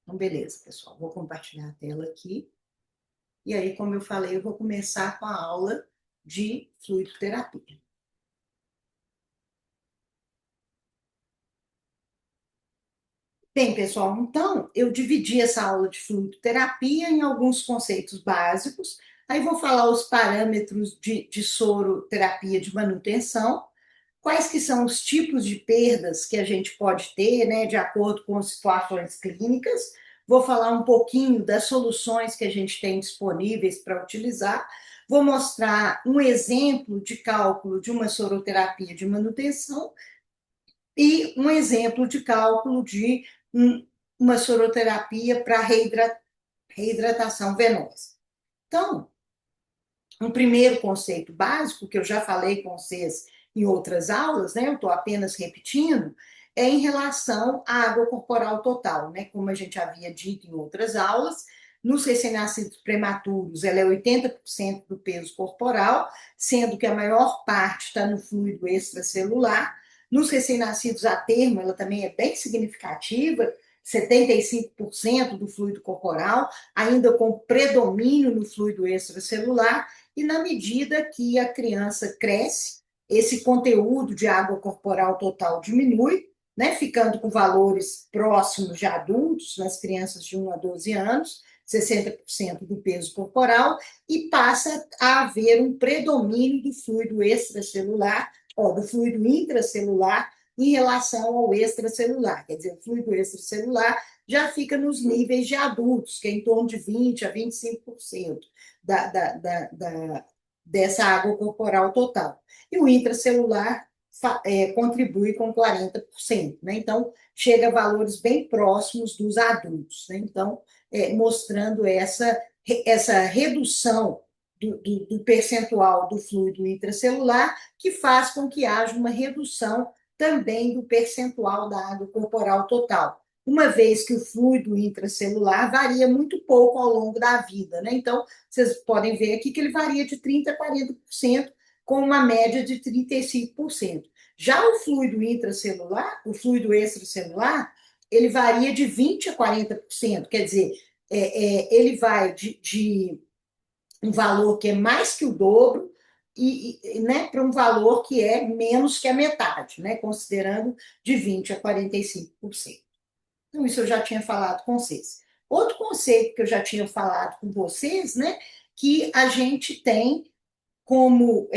Então, beleza, pessoal. Vou compartilhar a tela aqui. E aí, como eu falei, eu vou começar com a aula de fluidoterapia. Bem, pessoal, então eu dividi essa aula de fluidoterapia em alguns conceitos básicos. Aí vou falar os parâmetros de soroterapia de manutenção, quais que são os tipos de perdas que a gente pode ter, né, de acordo com as situações clínicas. Vou falar um pouquinho das soluções que a gente tem disponíveis para utilizar. Vou mostrar um exemplo de cálculo de uma soroterapia de manutenção e um exemplo de cálculo de uma soroterapia para reidratação venosa. Então, um primeiro conceito básico, que eu já falei com vocês em outras aulas, né, eu estou apenas repetindo, é em relação à água corporal total, né, como a gente havia dito em outras aulas, nos recém-nascidos prematuros, ela é 80% do peso corporal, sendo que a maior parte está no fluido extracelular. Nos recém-nascidos a termo, ela também é bem significativa, 75% do fluido corporal, ainda com predomínio no fluido extracelular, e na medida que a criança cresce, esse conteúdo de água corporal total diminui, né, ficando com valores próximos de adultos, nas crianças de 1 a 12 anos, 60% do peso corporal, e passa a haver um predomínio do fluido extracelular, ou do fluido intracelular, em relação ao extracelular. Quer dizer, o fluido extracelular já fica nos níveis de adultos, que é em torno de 20 a 25% dessa água corporal total. E o intracelular contribui com 40%, né? Então, chega a valores bem próximos dos adultos, né? Então, mostrando essa redução do percentual do fluido intracelular, que faz com que haja uma redução também do percentual da água corporal total, uma vez que o fluido intracelular varia muito pouco ao longo da vida, né? Então, vocês podem ver aqui que ele varia de 30% a 40%, com uma média de 35%. Já o fluido intracelular, o fluido extracelular, ele varia de 20% a 40%, quer dizer, ele vai de um valor que é mais que o dobro né, para um valor que é menos que a metade, né, considerando de 20% a 45%. Então, isso eu já tinha falado com vocês. Outro conceito que eu já tinha falado com vocês, né, que a gente tem como,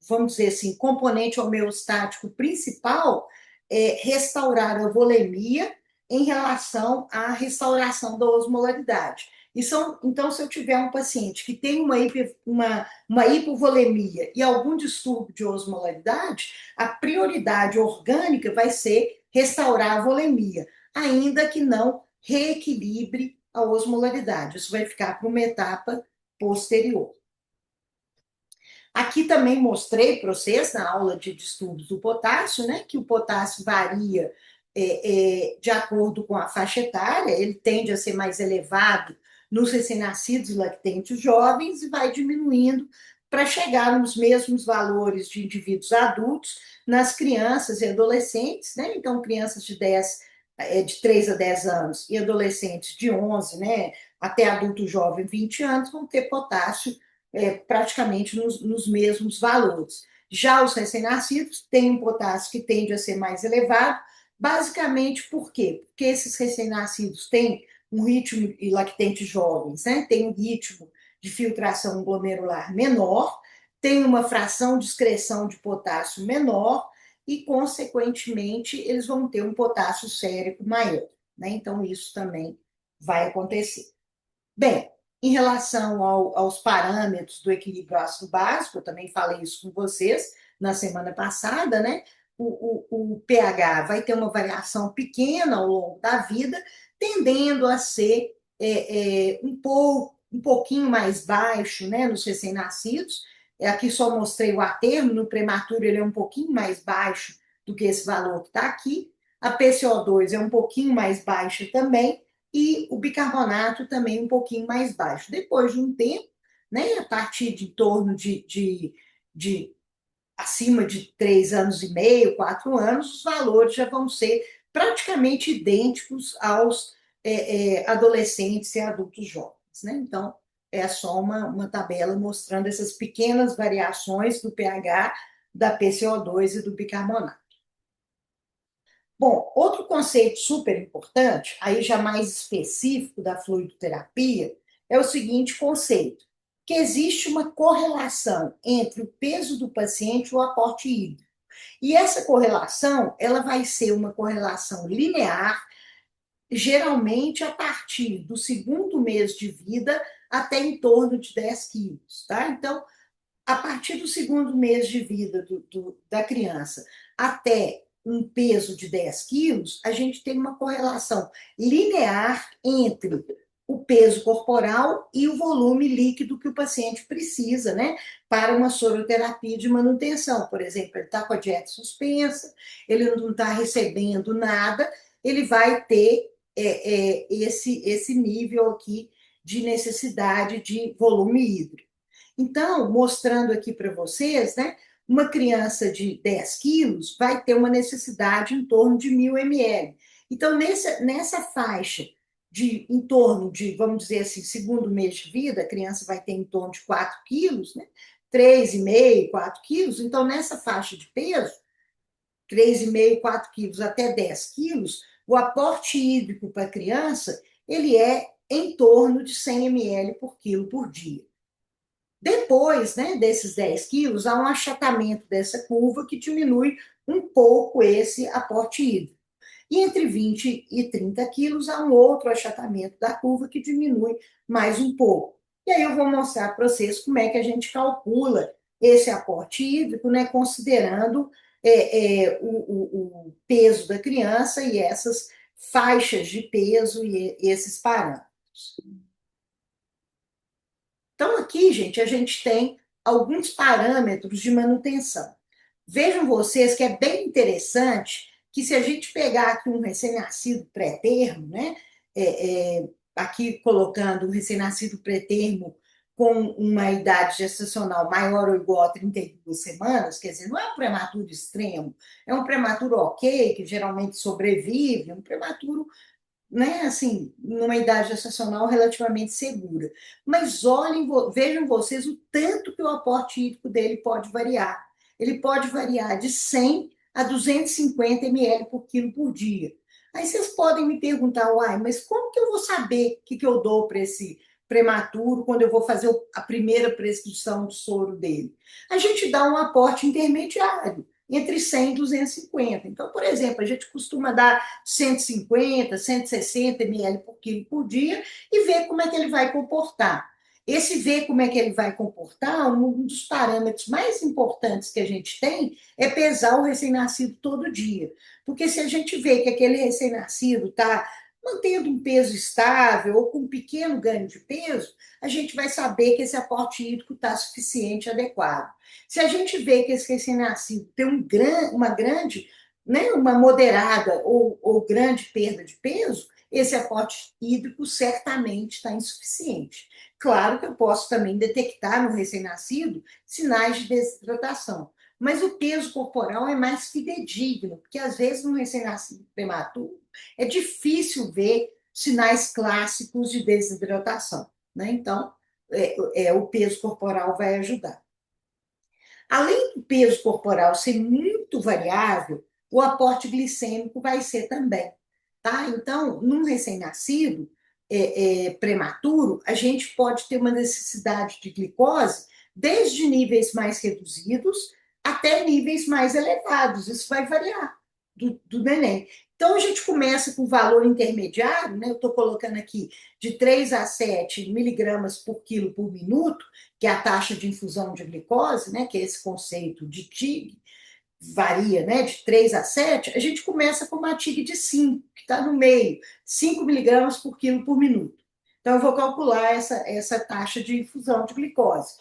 vamos dizer assim, componente homeostático principal é restaurar a volemia em relação à restauração da osmolaridade. Então, se eu tiver um paciente que tem uma hipovolemia e algum distúrbio de osmolaridade, a prioridade orgânica vai ser restaurar a volemia, ainda que não reequilibre a osmolaridade. Isso vai ficar para uma etapa posterior. Aqui também mostrei para vocês, na aula de distúrbios do potássio, né, que o potássio varia de acordo com a faixa etária, ele tende a ser mais elevado nos recém-nascidos e lactentes jovens e vai diminuindo para chegar nos mesmos valores de indivíduos adultos nas crianças e adolescentes, né? Então, crianças de 3 a 10 anos e adolescentes de 11, né, até adulto jovem, 20 anos, vão ter potássio praticamente nos mesmos valores. Já os recém-nascidos têm um potássio que tende a ser mais elevado, basicamente por quê? Porque esses recém-nascidos têm um ritmo, e lactentes jovens, né, têm um ritmo de filtração glomerular menor, tem uma fração de excreção de potássio menor e, consequentemente, eles vão ter um potássio sérico maior, né? Então, isso também vai acontecer. Bem, em relação aos parâmetros do equilíbrio ácido básico, eu também falei isso com vocês na semana passada, né? O pH vai ter uma variação pequena ao longo da vida, tendendo a ser um pouquinho mais baixo, né, nos recém-nascidos. Aqui só mostrei o atermo, no prematuro ele é um pouquinho mais baixo do que esse valor que está aqui. A PCO2 é um pouquinho mais baixa também, e o bicarbonato também um pouquinho mais baixo. Depois de um tempo, né, a partir de em torno de acima de 3 anos e meio, 4 anos, os valores já vão ser praticamente idênticos adolescentes e adultos jovens, né? Então, é só uma tabela mostrando essas pequenas variações do pH, da PCO2 e do bicarbonato. Bom, outro conceito super importante, aí já mais específico da fluidoterapia, é o seguinte conceito, que existe uma correlação entre o peso do paciente e o aporte hídrico. E essa correlação, ela vai ser uma correlação linear, geralmente a partir do segundo mês de vida até em torno de 10 quilos, tá? Então, a partir do segundo mês de vida da criança até um peso de 10 quilos, a gente tem uma correlação linear entre o peso corporal e o volume líquido que o paciente precisa, né, para uma soroterapia de manutenção. Por exemplo, ele está com a dieta suspensa, ele não está recebendo nada, ele vai ter esse nível aqui de necessidade de volume hídrico. Então, mostrando aqui para vocês, né, uma criança de 10 quilos vai ter uma necessidade em torno de 1.000 ml. Então, nessa faixa de em torno de, vamos dizer assim, segundo mês de vida, a criança vai ter em torno de 4 quilos, né? 3,5, 4 quilos. Então, nessa faixa de peso, 3,5, 4 quilos até 10 quilos, o aporte hídrico para a criança, ele é em torno de 100 ml por quilo por dia. Depois, né, desses 10 quilos, há um achatamento dessa curva que diminui um pouco esse aporte hídrico. E entre 20 e 30 quilos, há um outro achatamento da curva que diminui mais um pouco. E aí eu vou mostrar para vocês como é que a gente calcula esse aporte hídrico, né, considerando o peso da criança e essas faixas de peso e esses parâmetros. Então, aqui, gente, a gente tem alguns parâmetros de manutenção. Vejam vocês que é bem interessante que se a gente pegar aqui um recém-nascido pré-termo, né? Aqui colocando um recém-nascido pré-termo com uma idade gestacional maior ou igual a 32 semanas, quer dizer, não é um prematuro extremo, é um prematuro ok, que geralmente sobrevive, um prematuro, né, assim, numa idade gestacional relativamente segura. Mas olhem, vejam vocês o tanto que o aporte hídrico dele pode variar. Ele pode variar de 100 a 250 ml por quilo por dia. Aí vocês podem me perguntar, uai, mas como que eu vou saber o que eu dou para esse prematuro quando eu vou fazer a primeira prescrição de soro dele? A gente dá um aporte intermediário entre 100 e 250. Então, por exemplo, a gente costuma dar 150, 160 ml por quilo por dia e ver como é que ele vai comportar. Esse ver como é que ele vai comportar, um dos parâmetros mais importantes que a gente tem é pesar o recém-nascido todo dia. Porque se a gente vê que aquele recém-nascido está mantendo um peso estável ou com um pequeno ganho de peso, a gente vai saber que esse aporte hídrico está suficiente, adequado. Se a gente vê que esse recém-nascido tem uma grande, né, uma moderada ou grande perda de peso, esse aporte hídrico certamente está insuficiente. Claro que eu posso também detectar no recém-nascido sinais de desidratação, mas o peso corporal é mais fidedigno, porque às vezes no recém-nascido prematuro é difícil ver sinais clássicos de desidratação, né? Então, o peso corporal vai ajudar. Além do peso corporal ser muito variável, o aporte glicêmico vai ser também, tá? Então, num recém-nascido prematuro, a gente pode ter uma necessidade de glicose desde níveis mais reduzidos até níveis mais elevados. Isso vai variar do neném. Então, a gente começa com valor intermediário, né? Eu estou colocando aqui de 3 a 7 miligramas por quilo por minuto, que é a taxa de infusão de glicose, né? Que é esse conceito de TIG, varia, né? De 3 a 7, a gente começa com uma TIG de 5, que está no meio, 5 miligramas por quilo por minuto. Então, eu vou calcular essa taxa de infusão de glicose.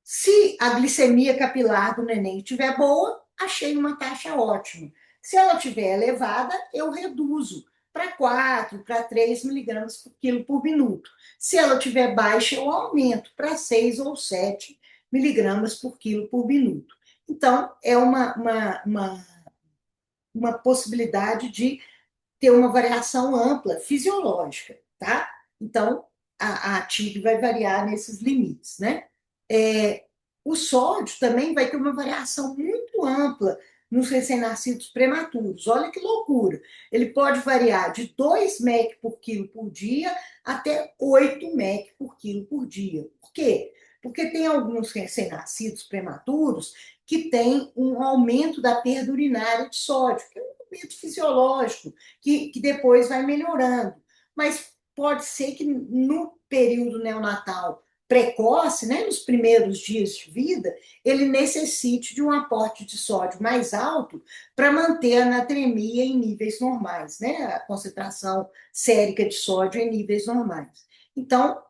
Se a glicemia capilar do neném estiver boa, achei uma taxa ótima. Se ela estiver elevada, eu reduzo para 4, para 3 miligramas por quilo por minuto. Se ela estiver baixa, eu aumento para 6 ou 7 miligramas por quilo por minuto. Então, é uma possibilidade de ter uma variação ampla fisiológica, tá? Então, a TIG vai variar nesses limites, né? É, o sódio também vai ter uma variação muito ampla nos recém-nascidos prematuros. Olha que loucura! Ele pode variar de 2 mEq por quilo por dia até 8 mEq por quilo por dia. Por quê? Porque tem alguns recém-nascidos prematuros que têm um aumento da perda urinária de sódio, que é um aumento fisiológico, que depois vai melhorando. Mas pode ser que no período neonatal precoce, né, nos primeiros dias de vida, ele necessite de um aporte de sódio mais alto para manter a natremia em níveis normais, né, a concentração sérica de sódio em níveis normais. Então,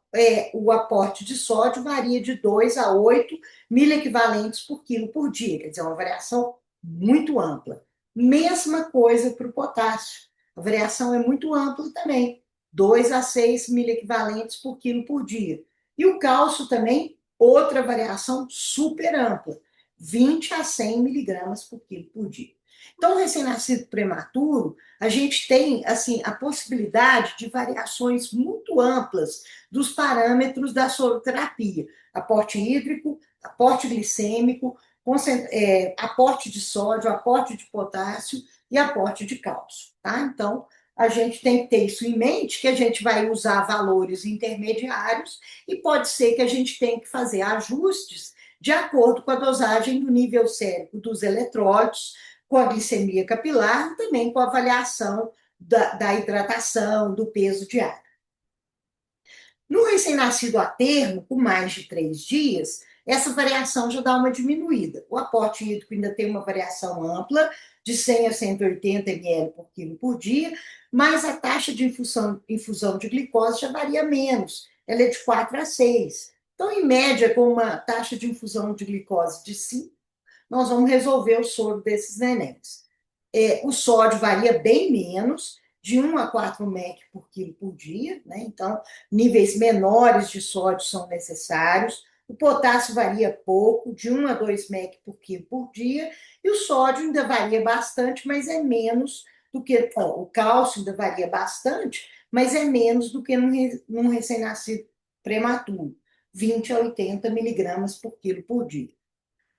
o aporte de sódio varia de 2 a 8 miliequivalentes por quilo por dia, quer dizer, uma variação muito ampla. Mesma coisa para o potássio, a variação é muito ampla também, 2 a 6 miliequivalentes por quilo por dia. E o cálcio também, outra variação super ampla, 20 a 100 miligramas por quilo por dia. Então, recém-nascido prematuro, a gente tem assim a possibilidade de variações muito amplas dos parâmetros da soroterapia: aporte hídrico, aporte glicêmico, aporte de sódio, aporte de potássio e aporte de cálcio, tá? Então, a gente tem que ter isso em mente, que a gente vai usar valores intermediários e pode ser que a gente tenha que fazer ajustes de acordo com a dosagem do nível sérico dos eletrólitos, com a glicemia capilar e também com a avaliação da hidratação, do peso diário. No recém-nascido a termo, com mais de 3 dias, essa variação já dá uma diminuída. O aporte hídrico ainda tem uma variação ampla, de 100 a 180 ml por quilo por dia, mas a taxa de infusão de glicose já varia menos, ela é de 4 a 6. Então, em média, com uma taxa de infusão de glicose de 5, nós vamos resolver o soro desses nenéns. O sódio varia bem menos, de 1 a 4 mEq por quilo por dia, né? Então, níveis menores de sódio são necessários. O potássio varia pouco, de 1 a 2 mEq por quilo por dia, e o sódio ainda varia bastante, mas é menos do que. O cálcio ainda varia bastante, mas é menos do que num recém-nascido prematuro, 20 a 80 miligramas por quilo por dia.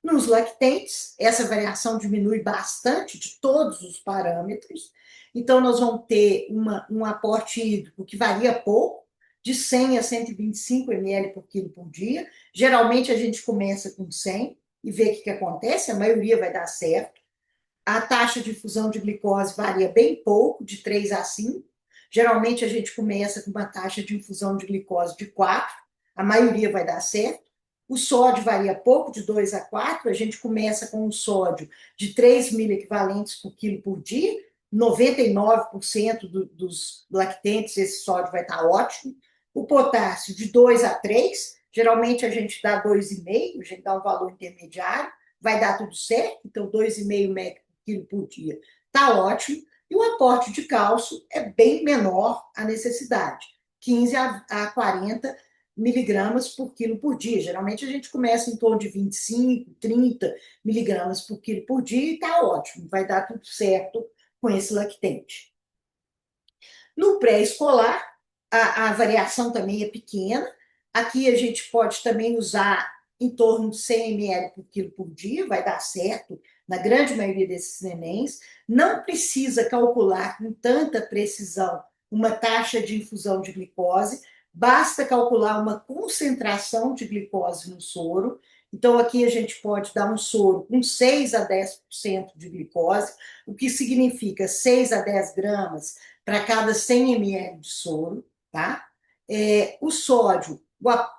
Nos lactentes, essa variação diminui bastante de todos os parâmetros, então nós vamos ter um aporte hídrico que varia pouco, de 100 a 125 ml por quilo por dia. Geralmente a gente começa com 100 e vê o que acontece, a maioria vai dar certo. A taxa de infusão de glicose varia bem pouco, de 3 a 5. Geralmente a gente começa com uma taxa de infusão de glicose de 4, a maioria vai dar certo. O sódio varia pouco, de 2 a 4. A gente começa com um sódio de 3 miliequivalentes por quilo por dia. 99% dos lactentes, esse sódio vai estar ótimo. O potássio, de 2 a 3. Geralmente a gente dá 2,5, a gente dá um valor intermediário, vai dar tudo certo. Então, 2,5 mEq por quilo por dia está ótimo. E o aporte de cálcio é bem menor a necessidade, 15 a 40 miligramas por quilo por dia. Geralmente a gente começa em torno de 25, 30 miligramas por quilo por dia e está ótimo, vai dar tudo certo com esse lactente. No pré-escolar, a variação também é pequena. Aqui a gente pode também usar em torno de 100 ml por quilo por dia, vai dar certo na grande maioria desses nenéns. Não precisa calcular com tanta precisão uma taxa de infusão de glicose, basta calcular uma concentração de glicose no soro. Então, aqui a gente pode dar um soro com 6 a 10% de glicose, o que significa 6 a 10 gramas para cada 100 ml de soro, tá? O sódio,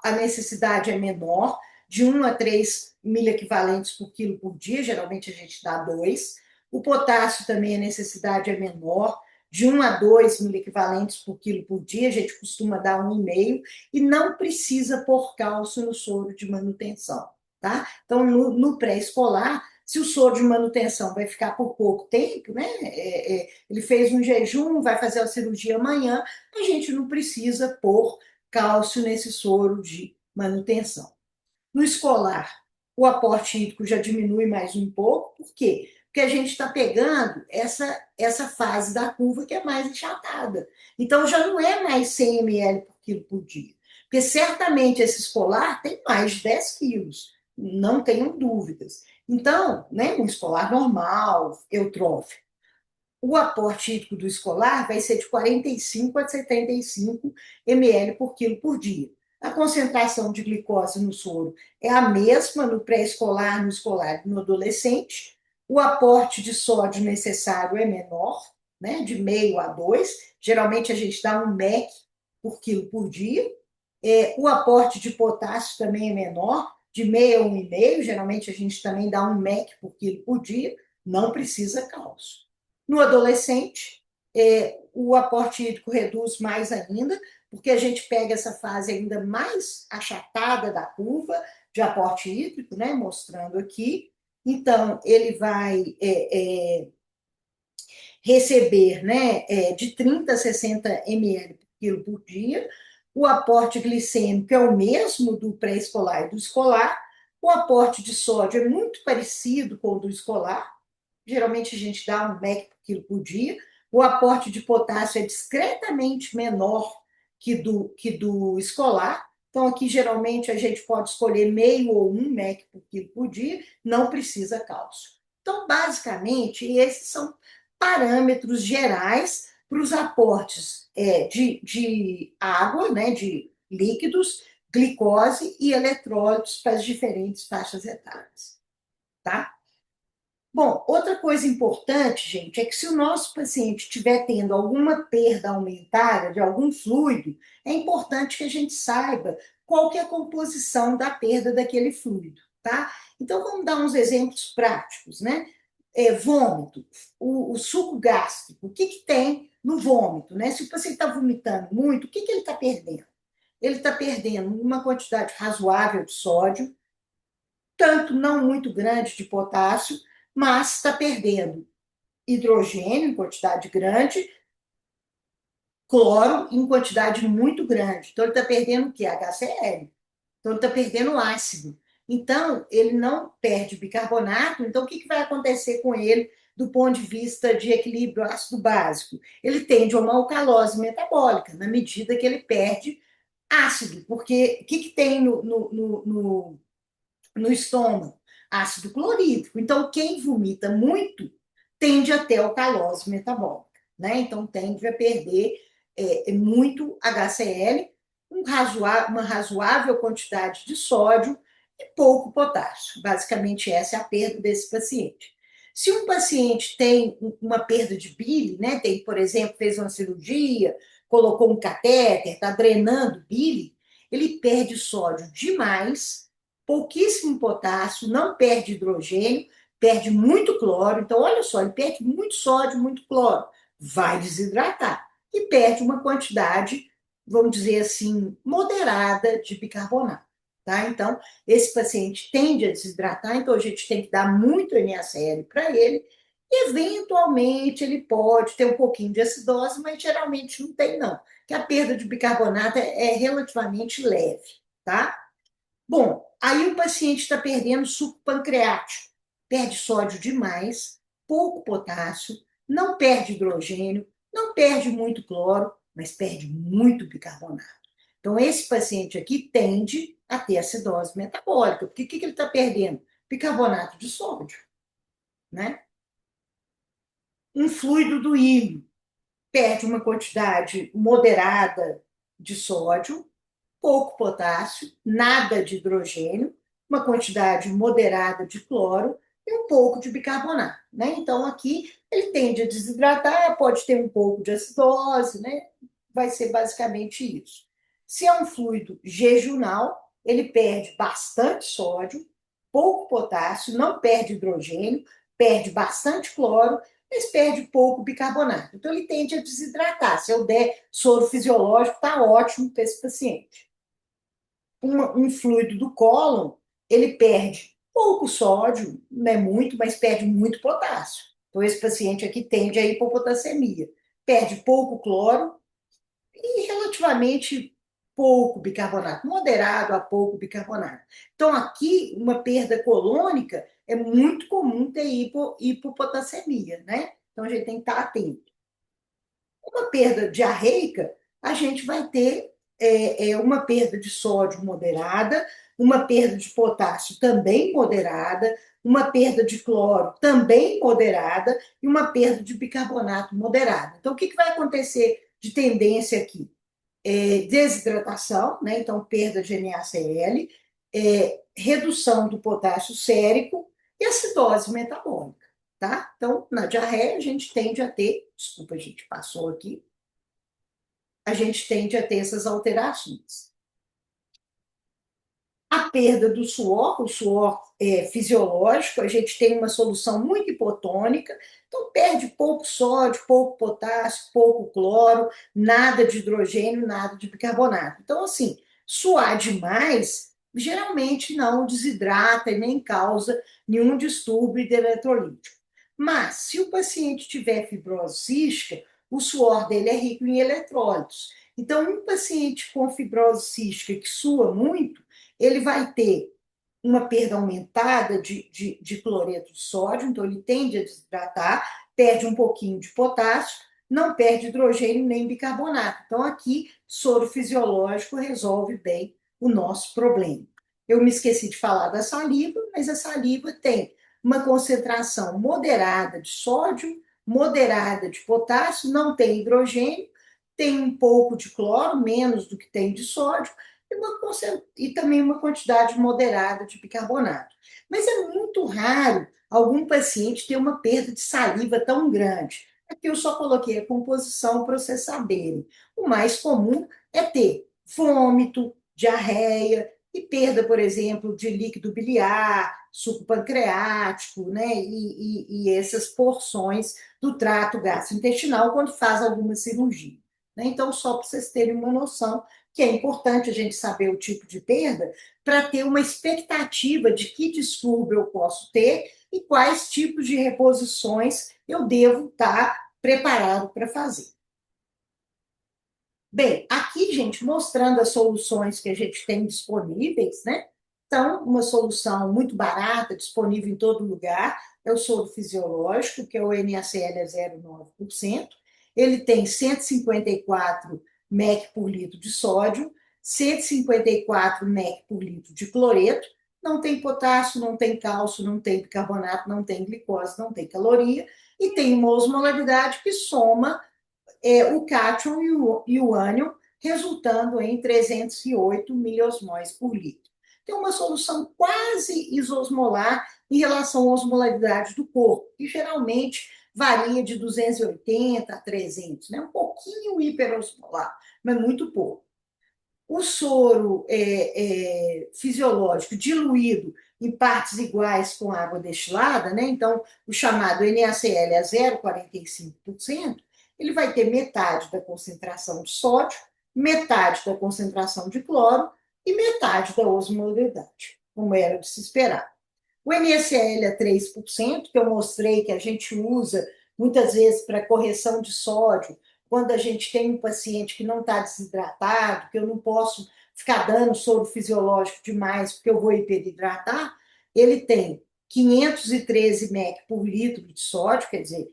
a necessidade é menor, de 1 a 3 miliequivalentes por quilo por dia, geralmente a gente dá 2. O potássio também, a necessidade é menor, de 1 a 2 miliequivalentes por quilo por dia, a gente costuma dar 1,5, e não precisa pôr cálcio no soro de manutenção, tá? Então, no pré-escolar, se o soro de manutenção vai ficar por pouco tempo, né? Ele fez um jejum, vai fazer a cirurgia amanhã, a gente não precisa pôr cálcio nesse soro de manutenção. No escolar, o aporte hídrico já diminui mais um pouco, por quê? porque a gente está pegando essa fase da curva que é mais achatada. Então, já não é mais 100 ml por quilo por dia, porque certamente esse escolar tem mais de 10 quilos, não tenham dúvidas. Então, né, um escolar normal, eutrófico, o aporte hídrico do escolar vai ser de 45 a 75 ml por quilo por dia. A concentração de glicose no soro é a mesma no pré-escolar, no escolar e no adolescente. O aporte de sódio necessário é menor, né, de meio a 2. Geralmente a gente dá 1 mEq por quilo por dia. O aporte de potássio também é menor, de meio a 1,5. Geralmente a gente também dá 1 mEq por quilo por dia. Não precisa cálcio. No adolescente, o aporte hídrico reduz mais ainda, porque a gente pega essa fase ainda mais achatada da curva de aporte hídrico, né, mostrando aqui. Então, ele vai receber, né, de 30 a 60 ml por quilo por dia. O aporte glicêmico é o mesmo do pré-escolar e do escolar. O aporte de sódio é muito parecido com o do escolar. Geralmente a gente dá 1 mEq por quilo por dia. O aporte de potássio é discretamente menor que do escolar. Então, aqui, geralmente, a gente pode escolher meio ou 1 mEq por quilo por dia, não precisa cálcio. Então, basicamente, esses são parâmetros gerais para os aportes de água, né, de líquidos, glicose e eletrólitos para as diferentes faixas etárias, tá? Bom, outra coisa importante, gente, é que se o nosso paciente estiver tendo alguma perda aumentada de algum fluido, é importante que a gente saiba qual que é a composição da perda daquele fluido, tá? Então, vamos dar uns exemplos práticos, né? Vômito, o suco gástrico, o que que tem no vômito, né? Se o paciente está vomitando muito, o que que ele está perdendo? Ele está perdendo uma quantidade razoável de sódio, tanto não muito grande de potássio, mas está perdendo hidrogênio em quantidade grande, cloro em quantidade muito grande. Então, ele está perdendo o quê? HCl. Então, ele está perdendo ácido. Então, ele não perde bicarbonato. Então, o que, que vai acontecer com ele do ponto de vista de equilíbrio ácido básico? Ele tende a uma alcalose metabólica, na medida que ele perde ácido. Porque o que, que tem no estômago? Ácido clorídrico. Então, quem vomita muito tende a ter alcalose metabólica, né? Então, tende a perder muito HCl, uma razoável quantidade de sódio e pouco potássio. Basicamente, essa é a perda desse paciente. Se um paciente tem uma perda de bile, né? Tem, por exemplo, fez uma cirurgia, colocou um catéter, está drenando bile, ele perde sódio demais, pouquíssimo potássio, não perde hidrogênio, perde muito cloro. Então, olha só, ele perde muito sódio, muito cloro, vai desidratar. E perde uma quantidade, vamos dizer assim, moderada de bicarbonato. Tá? Então, esse paciente tende a desidratar, então a gente tem que dar muito NaCl para ele. Eventualmente, ele pode ter um pouquinho de acidose, mas geralmente não tem, não. Que a perda de bicarbonato é relativamente leve, tá? Bom, aí o paciente está perdendo suco pancreático, perde sódio demais, pouco potássio, não perde hidrogênio, não perde muito cloro, mas perde muito bicarbonato. Então, esse paciente aqui tende a ter acidose metabólica, porque o que ele está perdendo? Bicarbonato de sódio, né? Um fluido do íleo perde uma quantidade moderada de sódio, pouco potássio, nada de hidrogênio, uma quantidade moderada de cloro e um pouco de bicarbonato, né? Então, aqui ele tende a desidratar, pode ter um pouco de acidose, né? Vai ser basicamente isso. Se é um fluido jejunal, ele perde bastante sódio, pouco potássio, não perde hidrogênio, perde bastante cloro, mas perde pouco bicarbonato. Então, ele tende a desidratar. Se eu der soro fisiológico, está ótimo para esse paciente. Um fluido do cólon, ele perde pouco sódio, não é muito, mas perde muito potássio. Então, esse paciente aqui tende a hipopotassemia. Perde pouco cloro e relativamente pouco bicarbonato, moderado a pouco bicarbonato. Então, aqui, uma perda colônica é muito comum ter hipopotassemia, né? Então a gente tem que estar atento. Uma perda diarreica, a gente vai ter uma perda de sódio moderada, uma perda de potássio também moderada, uma perda de cloro também moderada e uma perda de bicarbonato moderada. Então, o que vai acontecer de tendência aqui? Desidratação, né? Então perda de NaCl, redução do potássio sérico e acidose metabólica, tá? Então, na diarreia, a gente tende a ter, desculpa, a gente passou aqui, a gente tende a ter essas alterações. A perda do suor, o suor fisiológico, a gente tem uma solução muito hipotônica, então perde pouco sódio, pouco potássio, pouco cloro, nada de hidrogênio, nada de bicarbonato. Então, assim, suar demais geralmente não desidrata e nem causa nenhum distúrbio eletrolítico. Mas, se o paciente tiver fibrose cística, o suor dele é rico em eletrólitos. Então, um paciente com fibrose cística que sua muito, ele vai ter uma perda aumentada de cloreto de sódio, então ele tende a desidratar, perde um pouquinho de potássio, não perde hidrogênio nem bicarbonato. Então, aqui, soro fisiológico resolve bem o nosso problema. Eu me esqueci de falar da saliva, mas a saliva tem uma concentração moderada de sódio, moderada de potássio, não tem hidrogênio, tem um pouco de cloro, menos do que tem de sódio, e também uma quantidade moderada de bicarbonato. Mas é muito raro algum paciente ter uma perda de saliva tão grande. Aqui eu só coloquei a composição para vocês saberem. O mais comum é ter vômito, diarreia e perda, por exemplo, de líquido biliar, suco pancreático, né? E essas porções do trato gastrointestinal quando faz alguma cirurgia. Né? Então, só para vocês terem uma noção, que é importante a gente saber o tipo de perda para ter uma expectativa de que distúrbio eu posso ter e quais tipos de reposições eu devo estar preparado para fazer. Bem, aqui, gente, mostrando as soluções que a gente tem disponíveis, né? Então, uma solução muito barata, disponível em todo lugar, é o soro fisiológico, que é o NaCl a 0,9%. Ele tem 154 mEq por litro de sódio, 154 mEq por litro de cloreto, não tem potássio, não tem cálcio, não tem bicarbonato, não tem glicose, não tem caloria, e tem uma osmolaridade que soma o cátion e o ânion, resultando em 308 miliosmóis por litro. Tem uma solução quase isosmolar em relação à osmolaridade do corpo, que geralmente varia de 280 a 300, né? Um pouquinho hiperosmolar, mas muito pouco. O soro fisiológico diluído em partes iguais com água destilada, né? Então, o chamado NaCl a 0,45%, ele vai ter metade da concentração de sódio, metade da concentração de cloro e metade da osmolaridade, como era de se esperar. O NaCl a 3%, que eu mostrei que a gente usa muitas vezes para correção de sódio, quando a gente tem um paciente que não está desidratado, que eu não posso ficar dando soro fisiológico demais porque eu vou hiperidratar, ele tem 513 mEq por litro de sódio, quer dizer,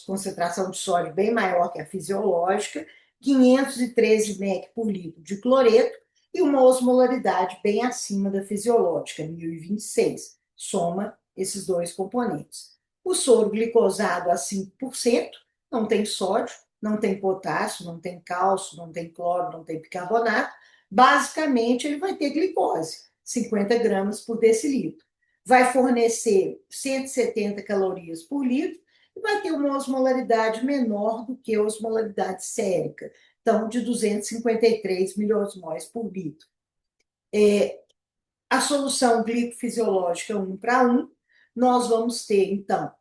concentração de sódio bem maior que a fisiológica, 513 mEq por litro de cloreto e uma osmolaridade bem acima da fisiológica, 1026. Soma esses dois componentes. O soro glicosado a 5% não tem sódio, não tem potássio, não tem cálcio, não tem cloro, não tem bicarbonato. Basicamente, ele vai ter glicose, 50 gramas por decilitro. Vai fornecer 170 calorias por litro e vai ter uma osmolaridade menor do que a osmolaridade sérica, então de 253 miliosmóis por litro. A solução glicofisiológica 1:1, nós vamos ter, então,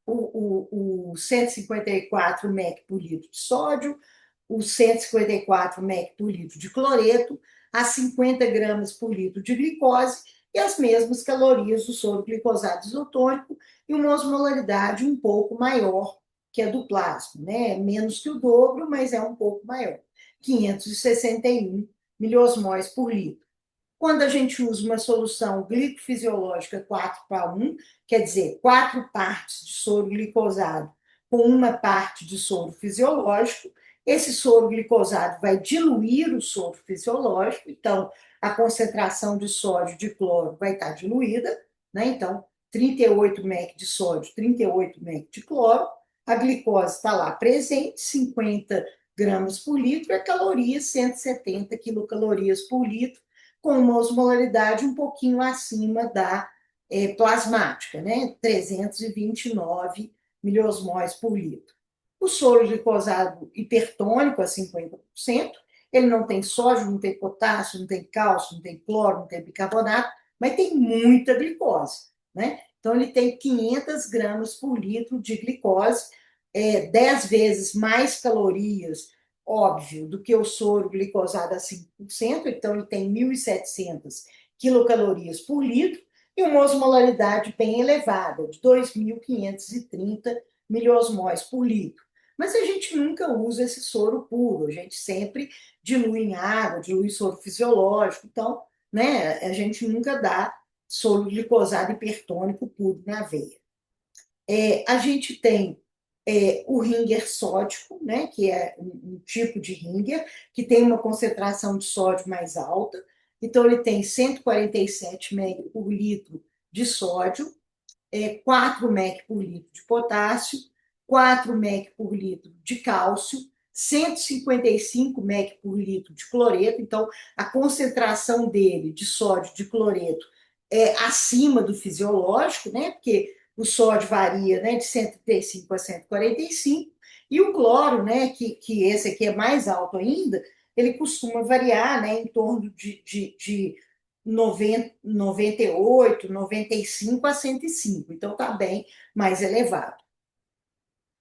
o 154 mEq por litro de sódio, o 154 mEq por litro de cloreto, a 50 gramas por litro de glicose e as mesmas calorias do soro glicosado isotônico e uma osmolaridade um pouco maior que a do plasma, né? Menos que o dobro, mas é um pouco maior, 561 miliosmóis por litro. Quando a gente usa uma solução glicofisiológica 4:1, quer dizer, 4 partes de soro glicosado com uma parte de soro fisiológico, esse soro glicosado vai diluir o soro fisiológico, então a concentração de sódio de cloro vai estar diluída, né? Então, 38 mEq de sódio, 38 mEq de cloro, a glicose está lá presente, 50 gramas por litro, e a caloria 170 quilocalorias por litro, com uma osmolaridade um pouquinho acima da plasmática, né? 329 miliosmóis por litro. O soro glicosado hipertônico a 50%, ele não tem sódio, não tem potássio, não tem cálcio, não tem cloro, não tem bicarbonato, mas tem muita glicose, né? Então, ele tem 500 gramas por litro de glicose, 10 vezes mais calorias, óbvio, do que o soro glicosado a 5%, então ele tem 1.700 quilocalorias por litro, e uma osmolaridade bem elevada, de 2.530 miliosmóis por litro. Mas a gente nunca usa esse soro puro, a gente sempre dilui em água, dilui soro fisiológico, então, né, a gente nunca dá soro glicosado hipertônico puro na veia. A gente tem o Ringer sódico, né, que é um tipo de Ringer, que tem uma concentração de sódio mais alta, então ele tem 147 mEq por litro de sódio, 4 mEq por litro de potássio, 4 mEq por litro de cálcio, 155 mEq por litro de cloreto, então a concentração dele de sódio de cloreto é acima do fisiológico, né? Porque o sódio varia, né, de 135 a 145, e o cloro, né, que esse aqui é mais alto ainda, ele costuma variar, né, em torno de 90, 98, 95 a 105, então está bem mais elevado.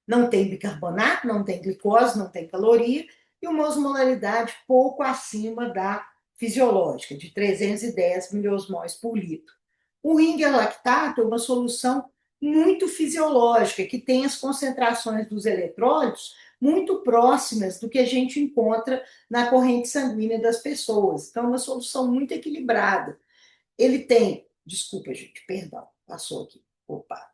Não tem bicarbonato, não tem glicose, não tem caloria, e uma osmolaridade pouco acima da fisiológica, de 310 miliosmóis por litro. O Ringer lactato é uma solução muito fisiológica, que tem as concentrações dos eletrólitos muito próximas do que a gente encontra na corrente sanguínea das pessoas. Então, é uma solução muito equilibrada. Ele tem, desculpa, gente, perdão, passou aqui. Opa.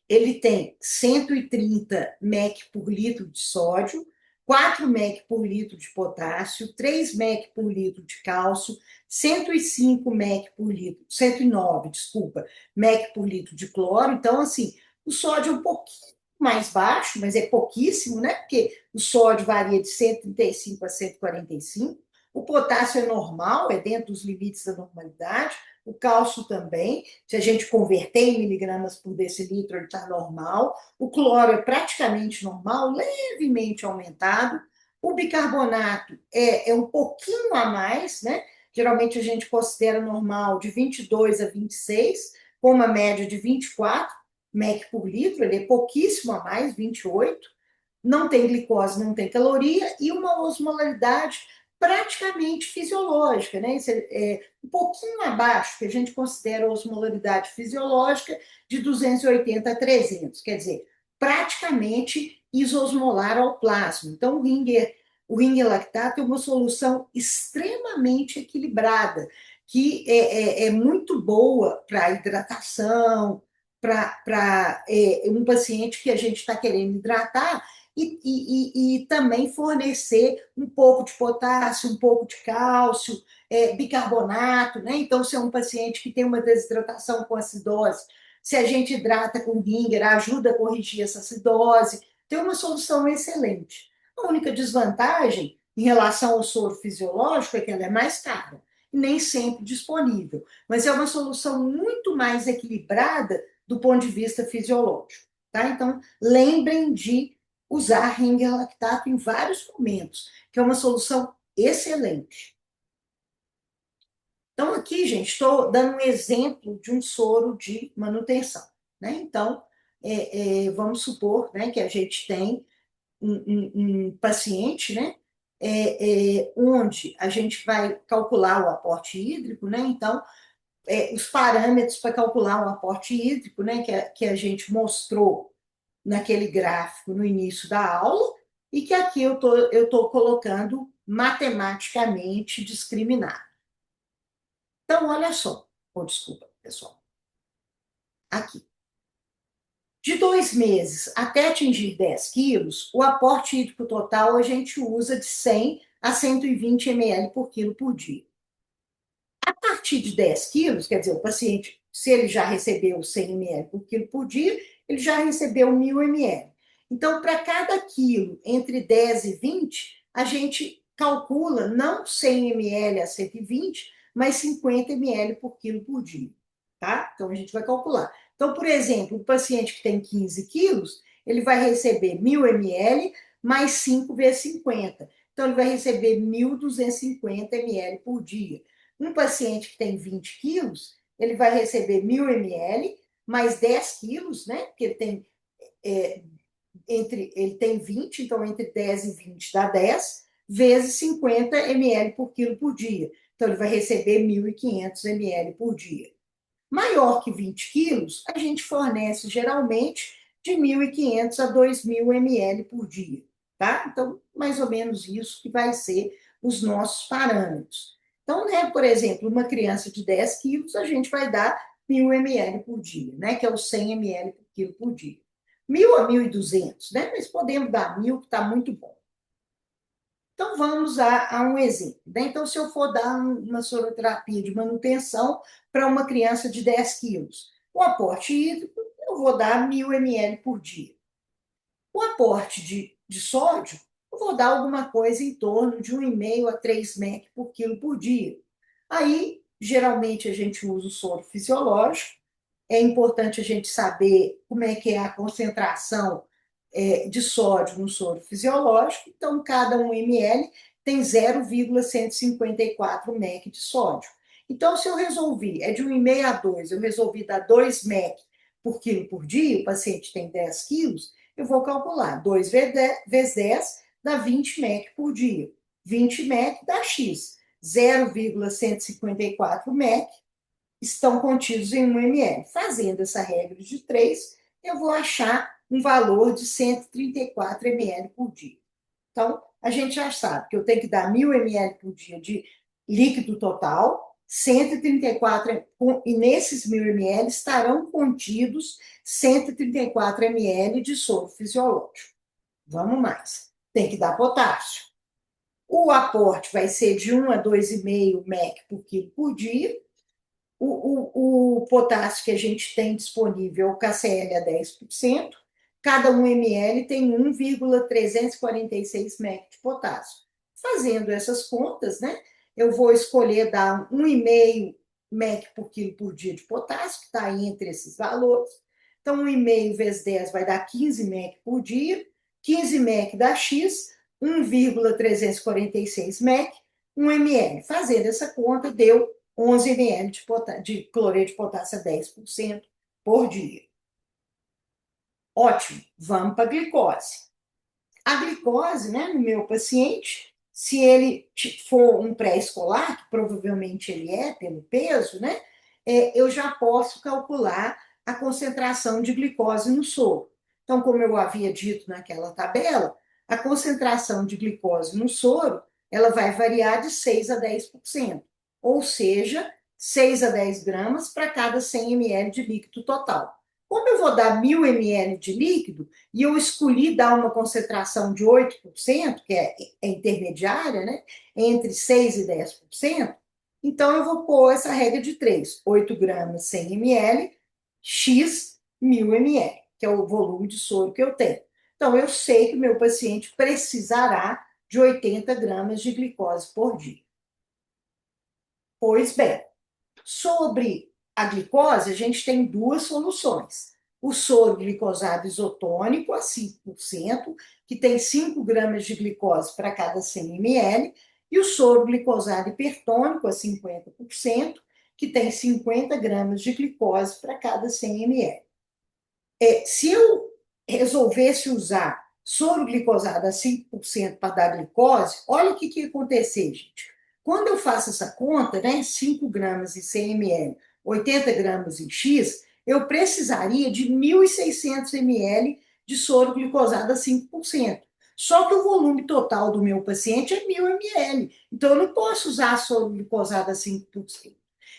Ele tem 130 mEq por litro de sódio, 4 mEq por litro de potássio, 3 mEq por litro de cálcio, 105 mEq por litro, 109, desculpa, mEq por litro de cloro. Então, assim, o sódio é um pouquinho mais baixo, mas é pouquíssimo, né? Porque o sódio varia de 135 a 145. O potássio é normal, é dentro dos limites da normalidade. O cálcio também, se a gente converter em miligramas por decilitro, ele está normal. O cloro é praticamente normal, levemente aumentado. O bicarbonato é um pouquinho a mais, né? Geralmente a gente considera normal de 22 a 26, com uma média de 24 mEq por litro, ele é pouquíssimo a mais, 28. Não tem glicose, não tem caloria, e uma osmolaridade praticamente fisiológica, né? Isso é um pouquinho abaixo, que a gente considera a osmolaridade fisiológica de 280 a 300, quer dizer, praticamente isosmolar ao plasma. Então, o Ringer lactato é uma solução extremamente equilibrada, que é muito boa para hidratação, para um paciente que a gente está querendo hidratar, e também fornecer um pouco de potássio, um pouco de cálcio, bicarbonato, né? Então, se é um paciente que tem uma desidratação com acidose, se a gente hidrata com Ringer, ajuda a corrigir essa acidose, tem uma solução excelente. A única desvantagem em relação ao soro fisiológico é que ela é mais cara e nem sempre disponível, mas é uma solução muito mais equilibrada do ponto de vista fisiológico, tá? Então, lembrem de usar Ringer lactato em vários momentos, que é uma solução excelente. Então, aqui, gente, estou dando um exemplo de um soro de manutenção, né? Então, vamos supor, né, que a gente tem um paciente, né, onde a gente vai calcular o aporte hídrico, né? Então, os parâmetros para calcular o aporte hídrico, né, que a gente mostrou naquele gráfico no início da aula, e que aqui eu tô colocando matematicamente discriminado. Então, olha só. Oh, desculpa, pessoal. Aqui. De 2 meses até atingir 10 quilos, o aporte hídrico total a gente usa de 100 a 120 ml por quilo por dia. A partir de 10 quilos, quer dizer, o paciente, se ele já recebeu 100 ml por quilo por dia, ele já recebeu 1.000 ml. Então, para cada quilo entre 10 e 20, a gente calcula não 100 ml a 120, mas 50 ml por quilo por dia. Tá? Então, a gente vai calcular. Então, por exemplo, o paciente que tem 15 quilos, ele vai receber 1.000 ml mais 5 vezes 50. Então, ele vai receber 1.250 ml por dia. Um paciente que tem 20 quilos, ele vai receber 1.000 ml mais 10 quilos, né? Porque ele tem, ele tem 20, então entre 10 e 20 dá 10, vezes 50 ml por quilo por dia. Então, ele vai receber 1.500 ml por dia. Maior que 20 quilos, a gente fornece geralmente de 1.500 a 2.000 ml por dia, tá? Então, mais ou menos isso que vai ser os nossos parâmetros. Então, né, por exemplo, uma criança de 10 quilos, a gente vai dar 1.000 ml por dia, né, que é o 100 ml por quilo por dia. 1.000 a 1.200, né, mas podemos dar 1.000, que está muito bom. Então, vamos a um exemplo. Né? Então, se eu for dar uma soroterapia de manutenção para uma criança de 10 quilos, o aporte hídrico, eu vou dar 1.000 ml por dia. O aporte de sódio, eu vou dar alguma coisa em torno de 1,5 a 3 mEq por quilo por dia. Aí, geralmente, a gente usa o soro fisiológico. É importante a gente saber como é que é a concentração de sódio no soro fisiológico. Então, cada 1 ml tem 0,154 mEq de sódio. Então, se eu resolvi, é de 1,5 a 2, eu resolvi dar 2 mEq por quilo por dia, o paciente tem 10 quilos, eu vou calcular 2 vezes 10 dá 20 mEq por dia. 20 mEq dá X. 0,154 mEq estão contidos em 1 ml. Fazendo essa regra de 3, eu vou achar um valor de 134 ml por dia. Então, a gente já sabe que eu tenho que dar 1.000 ml por dia de líquido total, 134, e nesses 1.000 ml estarão contidos 134 ml de soro fisiológico. Vamos mais. Tem que dar potássio. O aporte vai ser de 1 a 2,5 mEq por quilo por dia. O potássio que a gente tem disponível, o KCl a 10%, cada 1 ml tem 1,346 mEq de potássio. Fazendo essas contas, né, eu vou escolher dar 1,5 mEq por quilo por dia de potássio, que está entre esses valores. Então, 1,5 vezes 10 vai dar 15 mEq por dia, 15 mEq dá X, 1,346 mEq, 1 ml. Fazendo essa conta, deu 11 ml de cloreto de potássio a 10% por dia. Ótimo, vamos para a glicose. A glicose, né, no meu paciente, se ele for um pré-escolar, que provavelmente ele é pelo peso, né, eu já posso calcular a concentração de glicose no soro. Então, como eu havia dito naquela tabela, a concentração de glicose no soro, ela vai variar de 6 a 10%, ou seja, 6 a 10 gramas para cada 100 ml de líquido total. Como eu vou dar 1.000 ml de líquido, e eu escolhi dar uma concentração de 8%, que é intermediária, né, entre 6 e 10%, então eu vou pôr essa regra de 3, 8 gramas 100 ml, X 1.000 ml, que é o volume de soro que eu tenho. Então, eu sei que o meu paciente precisará de 80 gramas de glicose por dia. Pois bem, sobre a glicose, a gente tem duas soluções. O soro glicosado isotônico a 5%, que tem 5 gramas de glicose para cada 100 ml, e o soro glicosado hipertônico a 50%, que tem 50 gramas de glicose para cada 100 ml. Se eu resolvesse usar soro glicosado a 5% para dar glicose, olha o que ia acontecer, gente. Quando eu faço essa conta, né, 5 gramas em 100 ml, 80 gramas em X, eu precisaria de 1.600 ml de soro glicosado a 5%. Só que o volume total do meu paciente é 1.000 ml. Então, eu não posso usar soro glicosado a 5%.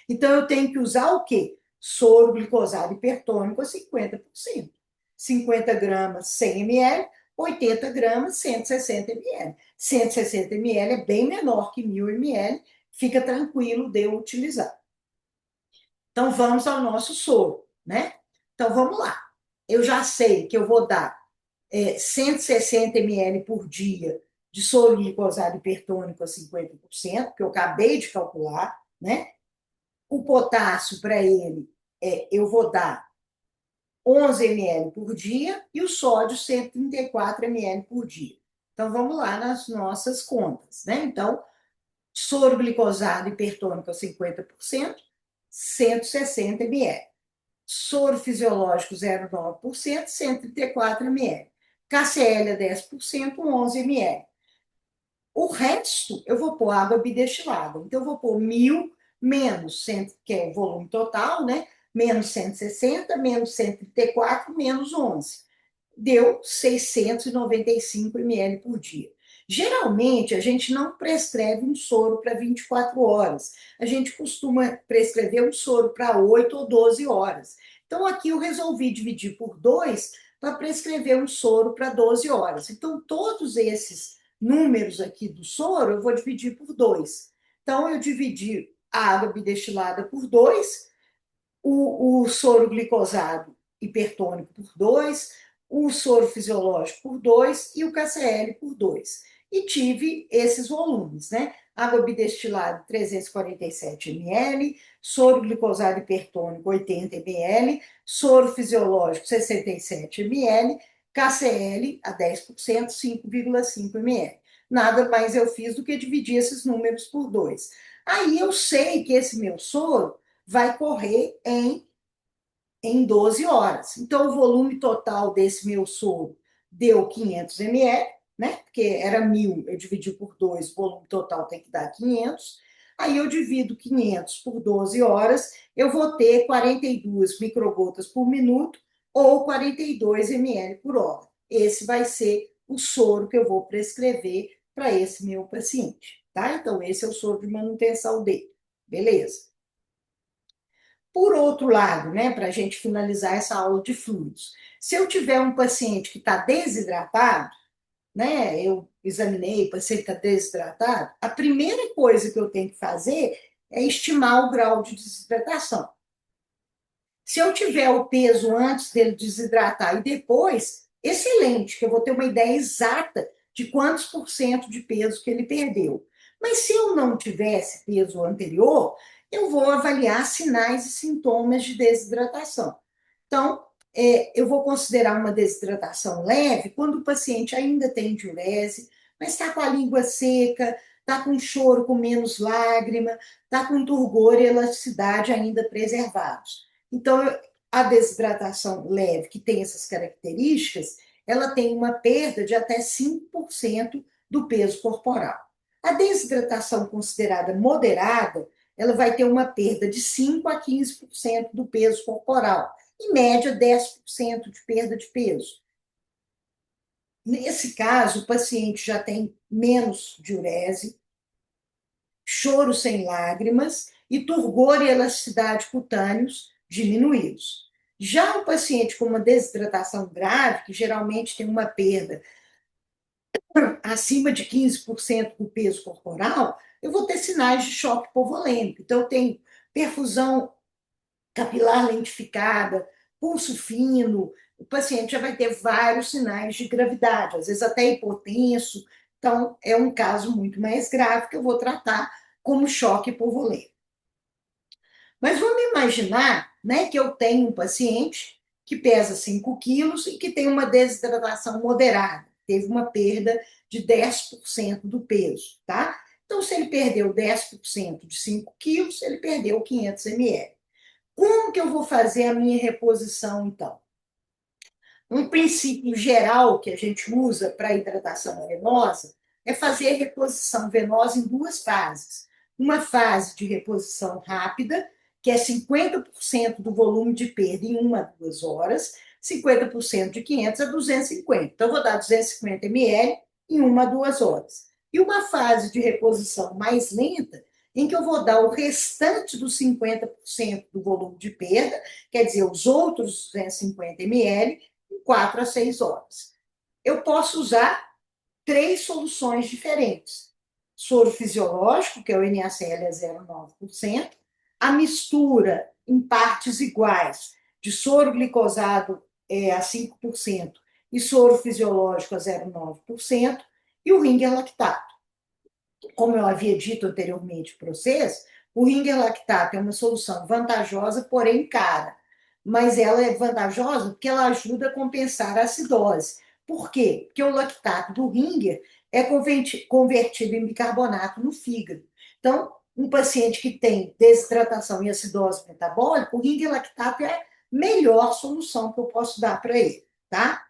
Então, eu tenho que usar o quê? Soro glicosado hipertônico a 50%. 50 gramas, 100 ml, 80 gramas, 160 ml. 160 ml é bem menor que 1.000 ml, fica tranquilo de eu utilizar. Então, vamos ao nosso soro, né? Então, vamos lá. Eu já sei que eu vou dar 160 ml por dia de soro glicosado hipertônico a 50%, que eu acabei de calcular, né? O potássio para ele, eu vou dar 11 ml por dia e o sódio 134 ml por dia. Então, vamos lá nas nossas contas, né? Então, soro glicosado hipertônico a 50%, 160 ml. Soro fisiológico 0,9%, 134 ml. KCl a 10%, 11 ml. O resto, eu vou pôr água bidestilada. Então, eu vou pôr 1.000 menos 100, que é o volume total, né? Menos 160, menos 134, menos 11. Deu 695 ml por dia. Geralmente, a gente não prescreve um soro para 24 horas. A gente costuma prescrever um soro para 8 ou 12 horas. Então, aqui eu resolvi dividir por 2 para prescrever um soro para 12 horas. Então, todos esses números aqui do soro, eu vou dividir por 2. Então, eu dividi a água bidestilada por 2, o soro glicosado hipertônico por 2, o soro fisiológico por 2 e o KCl por 2. E tive esses volumes, né? Água bidestilada 347 ml, soro glicosado hipertônico 80 ml, soro fisiológico 67 ml, KCl a 10%, 5,5 ml. Nada mais eu fiz do que dividir esses números por 2. Aí eu sei que esse meu soro vai correr em 12 horas. Então, o volume total desse meu soro deu 500 ml, né? Porque era 1.000, eu dividi por 2, o volume total tem que dar 500. Aí eu divido 500 por 12 horas, eu vou ter 42 microgotas por minuto ou 42 ml por hora. Esse vai ser o soro que eu vou prescrever para esse meu paciente, tá? Então, esse é o soro de manutenção dele. Beleza? Por outro lado, né, para a gente finalizar essa aula de fluidos, se eu tiver um paciente que está desidratado, né, eu examinei, o paciente está desidratado, a primeira coisa que eu tenho que fazer é estimar o grau de desidratação. Se eu tiver o peso antes dele desidratar e depois, excelente, que eu vou ter uma ideia exata de quantos por cento de peso que ele perdeu. Mas se eu não tivesse peso anterior, eu vou avaliar sinais e sintomas de desidratação. Então, eu vou considerar uma desidratação leve quando o paciente ainda tem diurese, mas está com a língua seca, está com choro com menos lágrima, está com turgor e elasticidade ainda preservados. Então, a desidratação leve, que tem essas características, ela tem uma perda de até 5% do peso corporal. A desidratação considerada moderada, ela vai ter uma perda de 5 a 15% do peso corporal, em média 10% de perda de peso. Nesse caso, o paciente já tem menos diurese, choro sem lágrimas e turgor e elasticidade cutâneos diminuídos. Já o paciente com uma desidratação grave, que geralmente tem uma perda acima de 15% do peso corporal, eu vou ter sinais de choque hipovolêmico. Então, eu tenho perfusão capilar lentificada, pulso fino, o paciente já vai ter vários sinais de gravidade, às vezes até hipotenso. Então, é um caso muito mais grave que eu vou tratar como choque hipovolêmico. Mas vamos imaginar, né, que eu tenho um paciente que pesa 5 quilos e que tem uma desidratação moderada, teve uma perda de 10% do peso, tá? Então, se ele perdeu 10% de 5 quilos, ele perdeu 500 ml. Como que eu vou fazer a minha reposição, então? Um princípio geral que a gente usa para hidratação venosa é fazer a reposição venosa em duas fases. Uma fase de reposição rápida, que é 50% do volume de perda em 1 a 2 horas, 50% de 500 a 250. Então, eu vou dar 250 ml em 1 a 2 horas. E uma fase de reposição mais lenta, em que eu vou dar o restante dos 50% do volume de perda, quer dizer, os outros 250 ml, em 4 a 6 horas. Eu posso usar 3 soluções diferentes. Soro fisiológico, que é o NaCl a 0,9%, a mistura em partes iguais de soro glicosado a 5% e soro fisiológico a 0,9%, e o Ringer lactato. Como eu havia dito anteriormente para vocês, o Ringer lactato é uma solução vantajosa, porém cara. Mas ela é vantajosa porque ela ajuda a compensar a acidose. Por quê? Porque o lactato do Ringer é convertido em bicarbonato no fígado. Então, um paciente que tem desidratação e acidose metabólica, o Ringer lactato é a melhor solução que eu posso dar para ele, tá?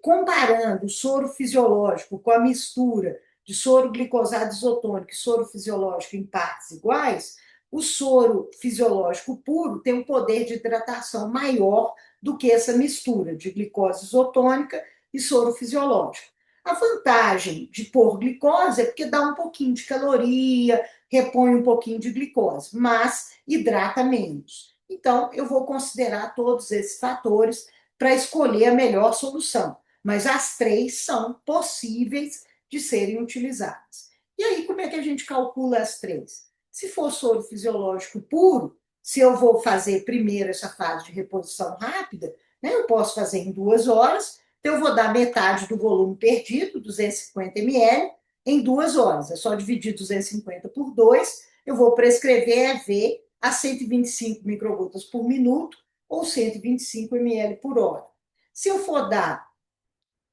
Comparando o soro fisiológico com a mistura de soro glicosado isotônico e soro fisiológico em partes iguais, o soro fisiológico puro tem um poder de hidratação maior do que essa mistura de glicose isotônica e soro fisiológico. A vantagem de pôr glicose é porque dá um pouquinho de caloria, repõe um pouquinho de glicose, mas hidrata menos. Então, eu vou considerar todos esses fatores para escolher a melhor solução. Mas as três são possíveis de serem utilizadas. E aí, como é que a gente calcula as três? Se for soro fisiológico puro, se eu vou fazer primeiro essa fase de reposição rápida, né, eu posso fazer em 2 horas, então eu vou dar metade do volume perdido, 250 ml, em 2 horas. É só dividir 250 por 2, eu vou prescrever EV a 125 microgotas por minuto ou 125 ml por hora. Se eu for dar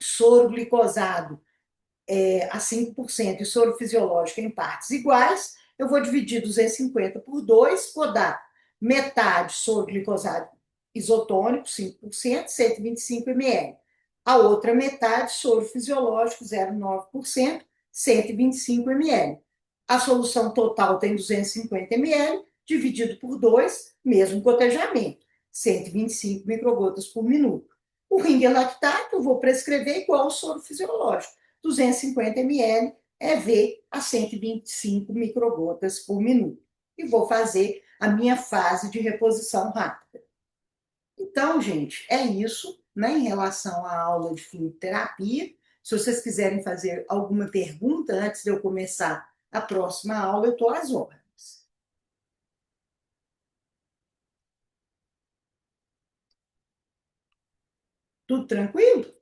soro glicosado a 5% e soro fisiológico em partes iguais, eu vou dividir 250 por 2, vou dar metade soro glicosado isotônico, 5%, 125 ml. A outra metade, soro fisiológico, 0,9%, 125 ml. A solução total tem 250 ml, dividido por 2, mesmo cotejamento, 125 microgotas por minuto. O Ringer lactato eu vou prescrever igual ao soro fisiológico, 250 ml EV a 125 microgotas por minuto. E vou fazer a minha fase de reposição rápida. Então, gente, é isso, né, em relação à aula de fluidoterapia. Se vocês quiserem fazer alguma pergunta antes de eu começar a próxima aula, eu estou às ordens. Tudo tranquilo?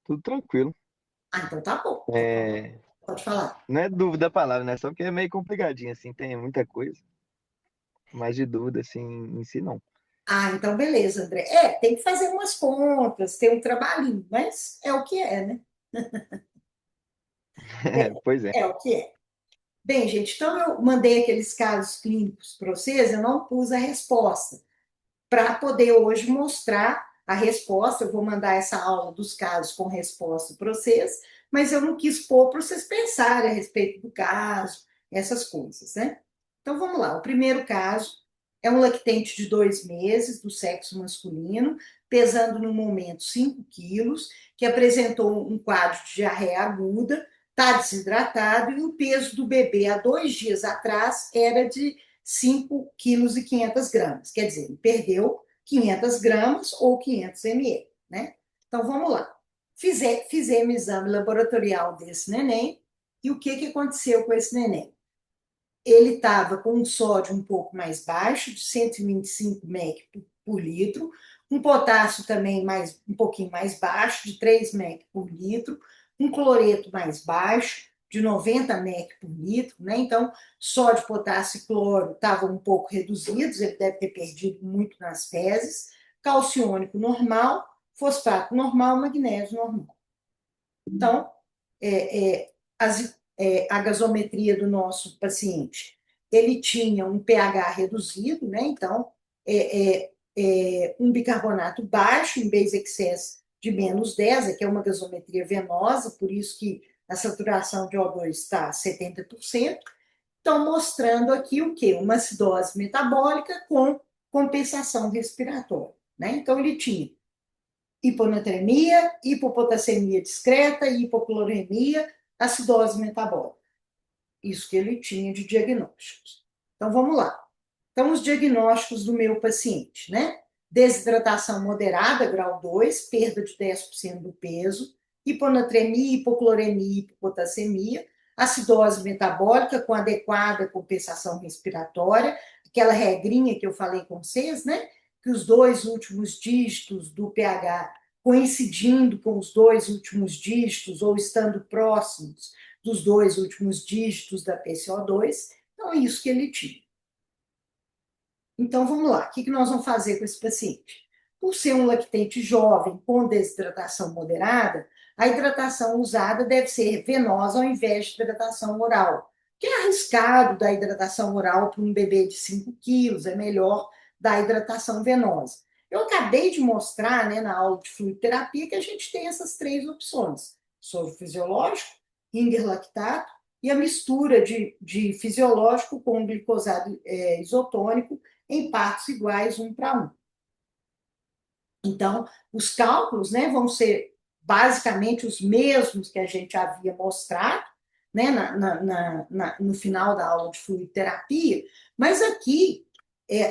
Tudo tranquilo. Ah, então tá bom. Então, É, pode falar. não é dúvida a palavra, né? Só porque é meio complicadinho, assim, tem muita coisa. Mas de dúvida, assim, em si, não. Ah, então beleza, André. Tem que fazer umas contas, tem um trabalhinho, mas é o que é, né? Pois é. É o que é. Bem, gente, então eu mandei aqueles casos clínicos para vocês, eu não pus a resposta, para poder hoje mostrar a resposta. Eu vou mandar essa aula dos casos com resposta para vocês, mas eu não quis pôr para vocês pensarem a respeito do caso, essas coisas, né? Então vamos lá. O primeiro caso é um lactente de 2 meses, do sexo masculino, pesando no momento 5 quilos, que apresentou um quadro de diarreia aguda, está desidratado, e o peso do bebê há 2 dias atrás era de 5,5 kg. Quer dizer, ele perdeu 500 gramas ou 500 ml, né? Então, vamos lá. Fizemos exame laboratorial desse neném, e o que aconteceu com esse neném? Ele estava com um sódio um pouco mais baixo, de 125 mEq por litro, um potássio também um pouquinho mais baixo, de 3 mEq por litro, um cloreto mais baixo, de 90 mEq por litro, né? Então, sódio, potássio e cloro estavam um pouco reduzidos, ele deve ter perdido muito nas fezes, calciônico normal, fosfato normal, magnésio normal. Então, a gasometria do nosso paciente, ele tinha um pH reduzido, né? Então, um bicarbonato baixo, em base excess de -10, que é uma gasometria venosa, por isso que a saturação de O2 está a 70%. Então, mostrando aqui o quê? Uma acidose metabólica com compensação respiratória, né? Então, ele tinha hiponatremia, hipopotassemia discreta, hipocloремia, acidose metabólica. Isso que ele tinha de diagnósticos. Então, vamos lá. Então, os diagnósticos do meu paciente, né? Desidratação moderada, grau 2, perda de 10% do peso, hiponatremia, hipocloremia, hipopotassemia, acidose metabólica com adequada compensação respiratória, aquela regrinha que eu falei com vocês, né? Que os dois últimos dígitos do pH coincidindo com os dois últimos dígitos ou estando próximos dos dois últimos dígitos da PCO2. Então, é isso que ele tinha. Então, vamos lá. O que nós vamos fazer com esse paciente? Por ser um lactente jovem com desidratação moderada, a hidratação usada deve ser venosa ao invés de hidratação oral, que é arriscado dar hidratação oral para um bebê de 5 quilos, é melhor dar hidratação venosa. Eu acabei de mostrar, né, na aula de fluidoterapia que a gente tem essas três opções: soro fisiológico, Ringer lactato e a mistura de fisiológico com glicosado isotônico em partes iguais, 1:1. Então, os cálculos, né, vão ser basicamente os mesmos que a gente havia mostrado, né, no final da aula de fluidoterapia, mas aqui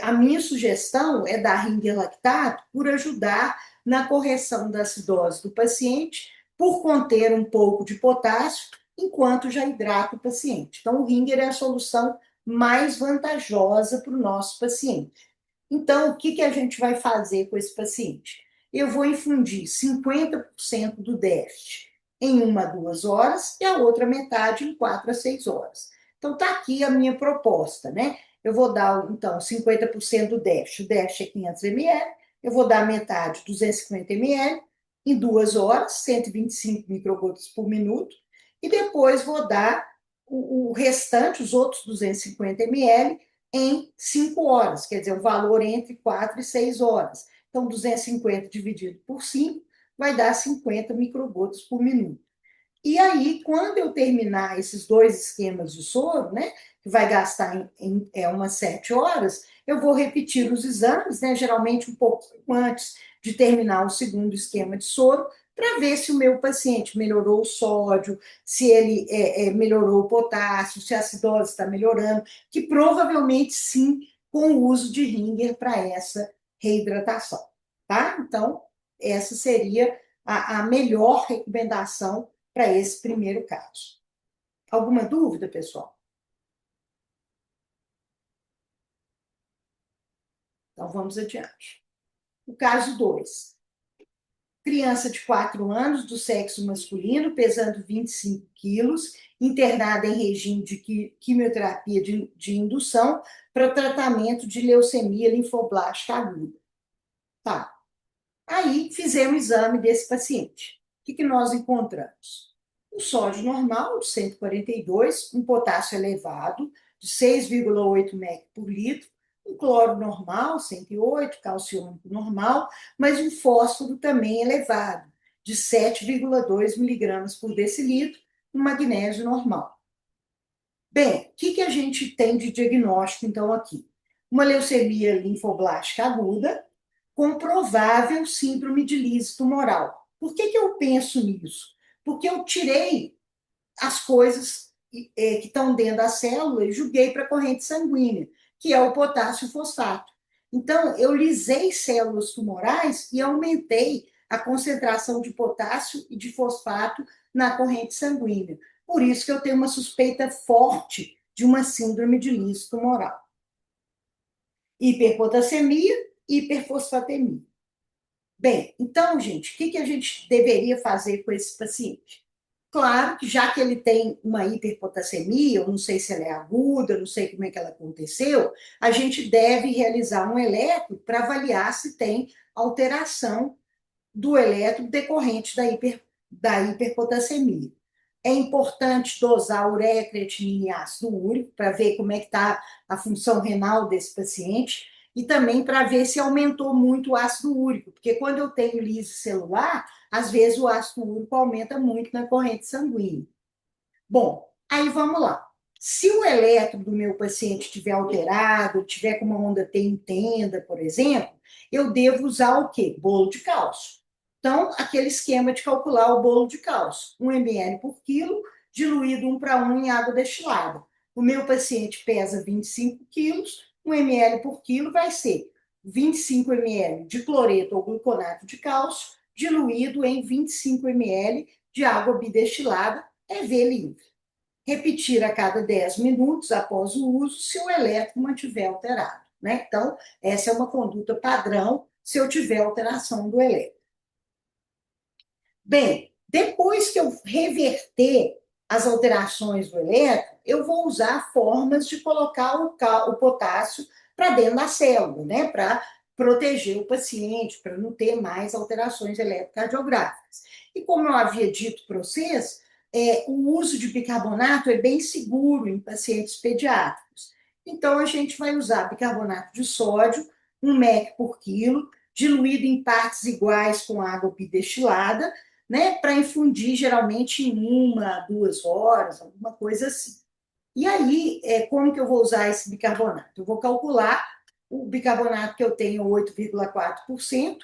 a minha sugestão é dar Ringer lactato por ajudar na correção da acidose do paciente, por conter um pouco de potássio, enquanto já hidrata o paciente. Então, o Ringer é a solução mais vantajosa para o nosso paciente. Então, o que a gente vai fazer com esse paciente? Eu vou infundir 50% do déficit em 1 a 2 horas e a outra metade em 4 a 6 horas. Então, está aqui a minha proposta, né? Eu vou dar, então, 50% do déficit. O déficit é 500 ml, eu vou dar metade, 250 ml, em 2 horas, 125 microgotas por minuto, e depois vou dar o restante, os outros 250 ml, em 5 horas, quer dizer, o valor entre 4 e 6 horas. Então, 250 dividido por 5 vai dar 50 microgotas por minuto. E aí, quando eu terminar esses dois esquemas de soro, né, que vai gastar umas 7 horas, eu vou repetir os exames, né, geralmente um pouco antes de terminar o segundo esquema de soro, para ver se o meu paciente melhorou o sódio, se ele melhorou o potássio, se a acidose está melhorando, que provavelmente sim, com o uso de Ringer para essa reidratação, tá? Então, essa seria a melhor recomendação para esse primeiro caso. Alguma dúvida, pessoal? Então, vamos adiante. O caso 2. Criança de 4 anos, do sexo masculino, pesando 25 quilos, internada em regime de quimioterapia de indução para tratamento de leucemia linfoblástica aguda. Tá. Aí, fizemos o exame desse paciente. O que nós encontramos? Um sódio normal de 142, um potássio elevado de 6,8 mEq por litro, um cloro normal, 108, calciônico normal, mas um fósforo também elevado, de 7,2 miligramas por decilitro, um magnésio normal. Bem, o que a gente tem de diagnóstico, então, aqui? Uma leucemia linfoblástica aguda, com provável síndrome de lise tumoral. Por que eu penso nisso? Porque eu tirei as coisas que estão dentro da célula e joguei para a corrente sanguínea, que é o potássio fosfato. Então, eu lisei células tumorais e aumentei a concentração de potássio e de fosfato na corrente sanguínea. Por isso que eu tenho uma suspeita forte de uma síndrome de lise tumoral. Hiperpotassemia e hiperfosfatemia. Bem, então, gente, o que a gente deveria fazer com esse paciente? Claro que já que ele tem uma hiperpotassemia, eu não sei se ela é aguda, não sei como é que ela aconteceu, a gente deve realizar um eletro para avaliar se tem alteração do eletro decorrente da hiperpotassemia. É importante dosar ureia, creatinina e ácido úrico para ver como é que está a função renal desse paciente e também para ver se aumentou muito o ácido úrico, porque quando eu tenho lise celular, às vezes o ácido úrico aumenta muito na corrente sanguínea. Bom, aí vamos lá. Se o eletro do meu paciente estiver alterado, tiver com uma onda T em tenda, por exemplo, eu devo usar o quê? Bolo de cálcio. Então, aquele esquema de calcular o bolo de cálcio, 1 ml por quilo, diluído 1 para 1 em água destilada. O meu paciente pesa 25 quilos, 1 ml por quilo vai ser 25 ml de cloreto ou gluconato de cálcio, diluído em 25 ml de água bidestilada, EV livre. Repetir a cada 10 minutos após o uso, se o elétrico mantiver alterado. Né? Então, essa é uma conduta padrão se eu tiver alteração do elétrico. Bem, depois que eu reverter as alterações do elétron, eu vou usar formas de colocar o potássio para dentro da célula, né? Para proteger o paciente, para não ter mais alterações eletrocardiográficas. E como eu havia dito para vocês, o uso de bicarbonato é bem seguro em pacientes pediátricos. Então, a gente vai usar bicarbonato de sódio, 1 mEq por quilo, diluído em partes iguais com água bidestilada, né, para infundir geralmente em 1, 2 horas, alguma coisa assim. E aí, como que eu vou usar esse bicarbonato? Eu vou calcular o bicarbonato que eu tenho 8,4%,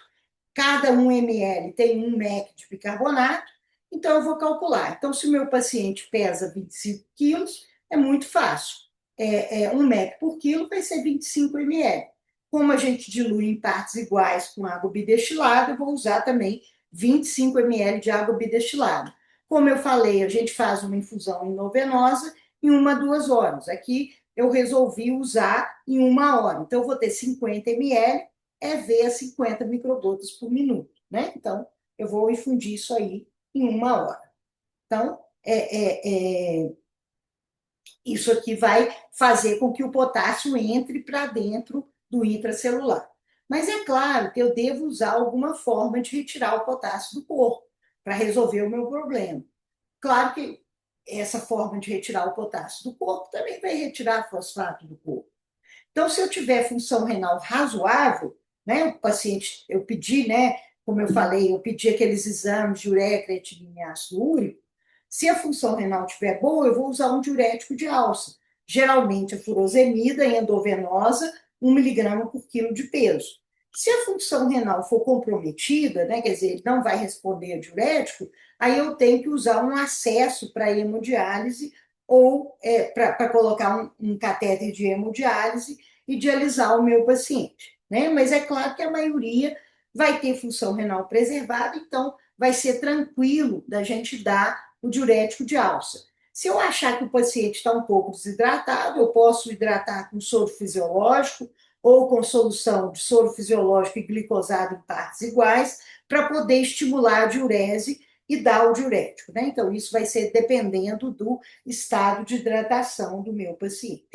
cada 1 ml tem 1 mEq de bicarbonato, então eu vou calcular. Então, se o meu paciente pesa 25 quilos, é muito fácil. 1 mEq por quilo vai ser 25 ml. Como a gente dilui em partes iguais com água bidestilada, eu vou usar também 25 ml de água bidestilada. Como eu falei, a gente faz uma infusão endovenosa em 1 a 2 horas. Aqui eu resolvi usar em 1 hora. Então, eu vou ter 50 ml, EV a 50 microgotas por minuto. Né? Então, eu vou infundir isso aí em 1 hora. Então, isso aqui vai fazer com que o potássio entre para dentro do intracelular. Mas é claro que eu devo usar alguma forma de retirar o potássio do corpo para resolver o meu problema. Claro que essa forma de retirar o potássio do corpo também vai retirar fosfato do corpo. Então, se eu tiver função renal razoável, né, o paciente, eu pedi, né, como eu falei, eu pedi aqueles exames de ureia, creatinina e ácido úrico. Se a função renal estiver boa, eu vou usar um diurético de alça, geralmente a furosemida endovenosa, 1 mg por quilo de peso. Se a função renal for comprometida, né, quer dizer, ele não vai responder a diurético, aí eu tenho que usar um acesso para hemodiálise ou para colocar um catéter de hemodiálise e dialisar o meu paciente. Né? Mas é claro que a maioria vai ter função renal preservada, então vai ser tranquilo da gente dar o diurético de alça. Se eu achar que o paciente está um pouco desidratado, eu posso hidratar com soro fisiológico ou com solução de soro fisiológico e glicosado em partes iguais, para poder estimular a diurese e dar o diurético. Né? Então, isso vai ser dependendo do estado de hidratação do meu paciente.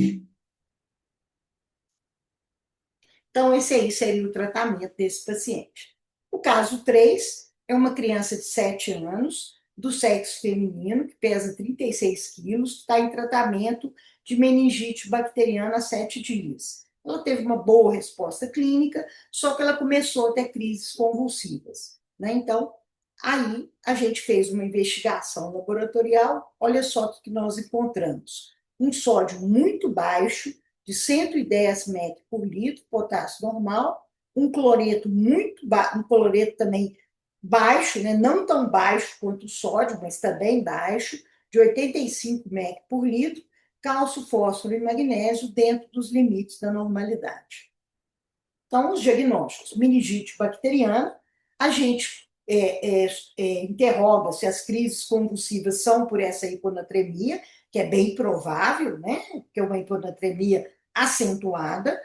Então, esse aí seria o tratamento desse paciente. O caso 3 é uma criança de 7 anos, do sexo feminino, que pesa 36 quilos, está em tratamento de meningite bacteriana há 7 dias. Ela teve uma boa resposta clínica, só que ela começou a ter crises convulsivas. Né? Então, aí a gente fez uma investigação laboratorial, olha só o que nós encontramos. Um sódio muito baixo, de 110 mEq por litro, potássio normal, um cloreto muito baixo, um cloreto também baixo, né? Não tão baixo quanto o sódio, mas também baixo, de 85 mEq por litro, cálcio, fósforo e magnésio dentro dos limites da normalidade. Então, os diagnósticos: meningite bacteriana, a gente interroga se as crises convulsivas são por essa hiponatremia, que é bem provável, né? Que é uma hiponatremia acentuada.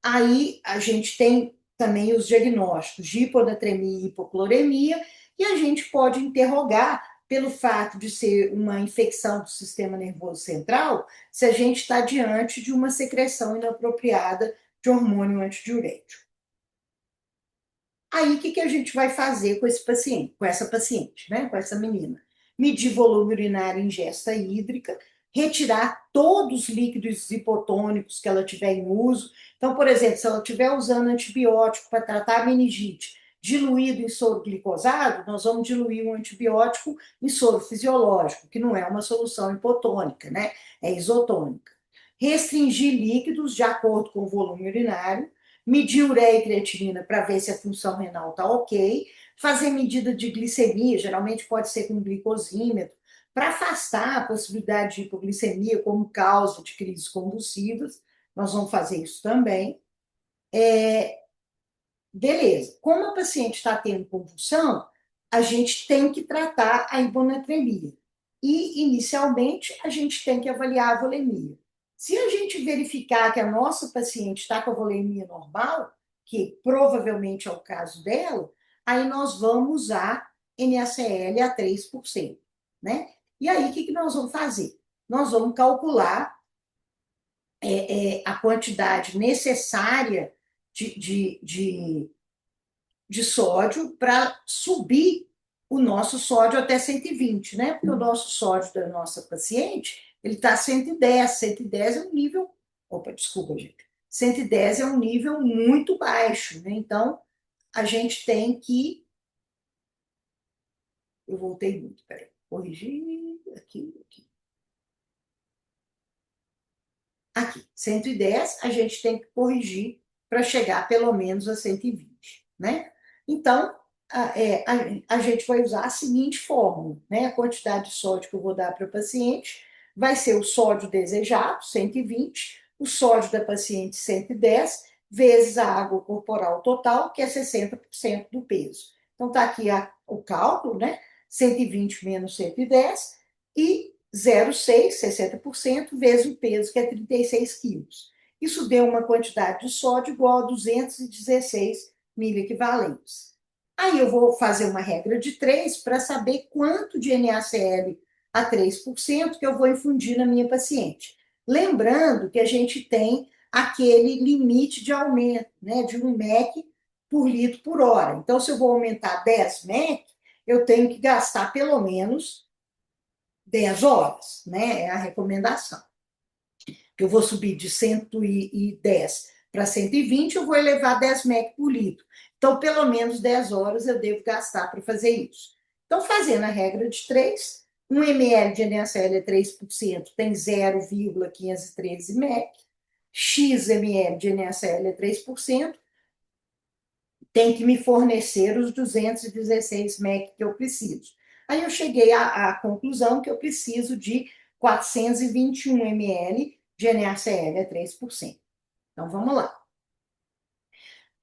Aí a gente tem também os diagnósticos de hiponatremia e hipocloremia, e a gente pode interrogar pelo fato de ser uma infecção do sistema nervoso central, se a gente está diante de uma secreção inapropriada de hormônio antidiurético. Aí, o que a gente vai fazer com esse paciente, com essa paciente, né? Com essa menina? Medir volume urinário e ingesta hídrica, retirar todos os líquidos hipotônicos que ela tiver em uso. Então, por exemplo, se ela estiver usando antibiótico para tratar a meningite, diluído em soro glicosado, nós vamos diluir um antibiótico em soro fisiológico, que não é uma solução hipotônica, né? É isotônica. Restringir líquidos de acordo com o volume urinário, medir ureia e creatinina para ver se a função renal está ok, fazer medida de glicemia, geralmente pode ser com glicosímetro, para afastar a possibilidade de hipoglicemia como causa de crises convulsivas. Nós vamos fazer isso também. Beleza. Como a paciente está tendo convulsão, a gente tem que tratar a hiponatremia. E, inicialmente, a gente tem que avaliar a volemia. Se a gente verificar que a nossa paciente está com a volemia normal, que provavelmente é o caso dela, aí nós vamos usar NaCl a 3%, né? E aí, o que nós vamos fazer? Nós vamos calcular a quantidade necessária de sódio para subir o nosso sódio até 120, né? Porque o nosso sódio da nossa paciente, ele está 110. 110 é um nível. Opa, desculpa, gente. 110 é um nível muito baixo, né? Então, a gente tem que. Eu voltei muito, peraí. Corrigir. Aqui. Aqui, 110, a gente tem que corrigir para chegar pelo menos a 120, né? Então, a gente vai usar a seguinte fórmula, né? A quantidade de sódio que eu vou dar para o paciente vai ser o sódio desejado, 120, o sódio da paciente, 110, vezes a água corporal total, que é 60% do peso. Então, está aqui o cálculo, né? 120 menos 110, e 0,6, 60%, vezes o peso, que é 36 quilos. Isso deu uma quantidade de sódio igual a 216 miliequivalentes. Aí eu vou fazer uma regra de 3 para saber quanto de NaCl a 3% que eu vou infundir na minha paciente. Lembrando que a gente tem aquele limite de aumento, né, de 1 mEq por litro por hora. Então, se eu vou aumentar 10 mEq, eu tenho que gastar pelo menos 10 horas, né? É a recomendação. Eu vou subir de 110 para 120, eu vou elevar 10 mEq por litro. Então, pelo menos 10 horas eu devo gastar para fazer isso. Então, fazendo a regra de 3, 1 ml de NaCl é 3%, tem 0,513 mEq. X ml de NaCl é 3%, tem que me fornecer os 216 mEq que eu preciso. Aí eu cheguei à conclusão que eu preciso de 421 ml de NaCl a 3%. Então vamos lá.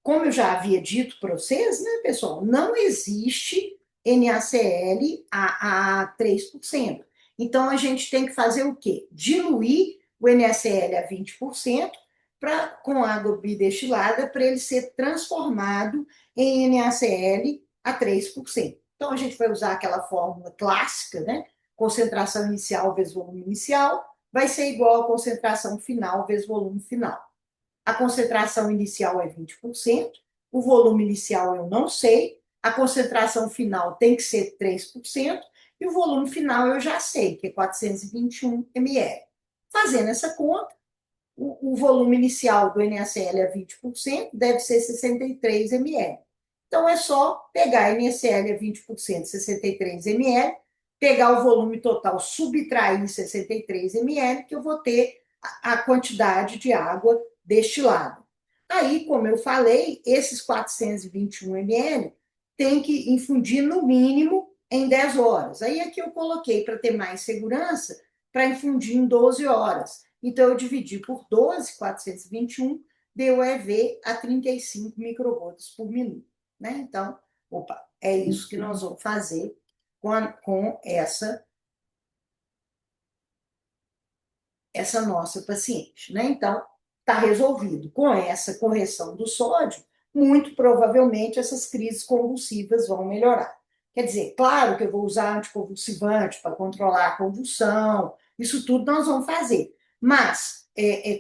Como eu já havia dito para vocês, né, pessoal, não existe NaCl a 3%. Então a gente tem que fazer o quê? Diluir o NaCl a 20% com água bidestilada para ele ser transformado em NaCl a 3%. Então a gente vai usar aquela fórmula clássica, né? Concentração inicial vezes volume inicial vai ser igual a concentração final vezes volume final. A concentração inicial é 20%, o volume inicial eu não sei, a concentração final tem que ser 3%, e o volume final eu já sei, que é 421 ml. Fazendo essa conta, o volume inicial do NaCl é 20%, deve ser 63 ml. Então, é só pegar NaCl a 20%, 63 ml, pegar o volume total, subtrair 63 ml, que eu vou ter a quantidade de água destilada. Aí, como eu falei, esses 421 ml tem que infundir no mínimo em 10 horas. Aí aqui eu coloquei para ter mais segurança, para infundir em 12 horas. Então, eu dividi por 12, 421, deu EV a 35 microgotas por minuto. Né? Então, opa, é isso que nós vamos fazer com essa nossa paciente. Né? Então, está resolvido. Com essa correção do sódio, muito provavelmente essas crises convulsivas vão melhorar. Quer dizer, claro que eu vou usar anticonvulsivante para controlar a convulsão, isso tudo nós vamos fazer. Mas,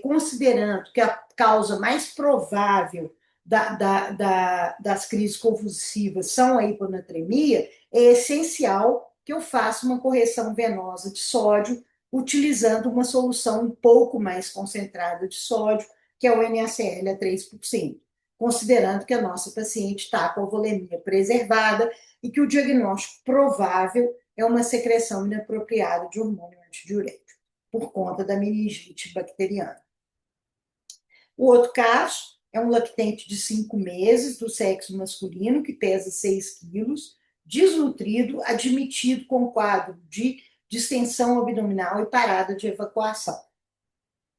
considerando que a causa mais provável das crises convulsivas são a hiponatremia, é essencial que eu faça uma correção venosa de sódio utilizando uma solução um pouco mais concentrada de sódio, que é o NaCl a 3%, considerando que a nossa paciente está com a volemia preservada e que o diagnóstico provável é uma secreção inapropriada de hormônio antidiurético, por conta da meningite bacteriana. O outro caso é um lactente de 5 meses, do sexo masculino, que pesa 6 quilos, desnutrido, admitido com quadro de distensão abdominal e parada de evacuação.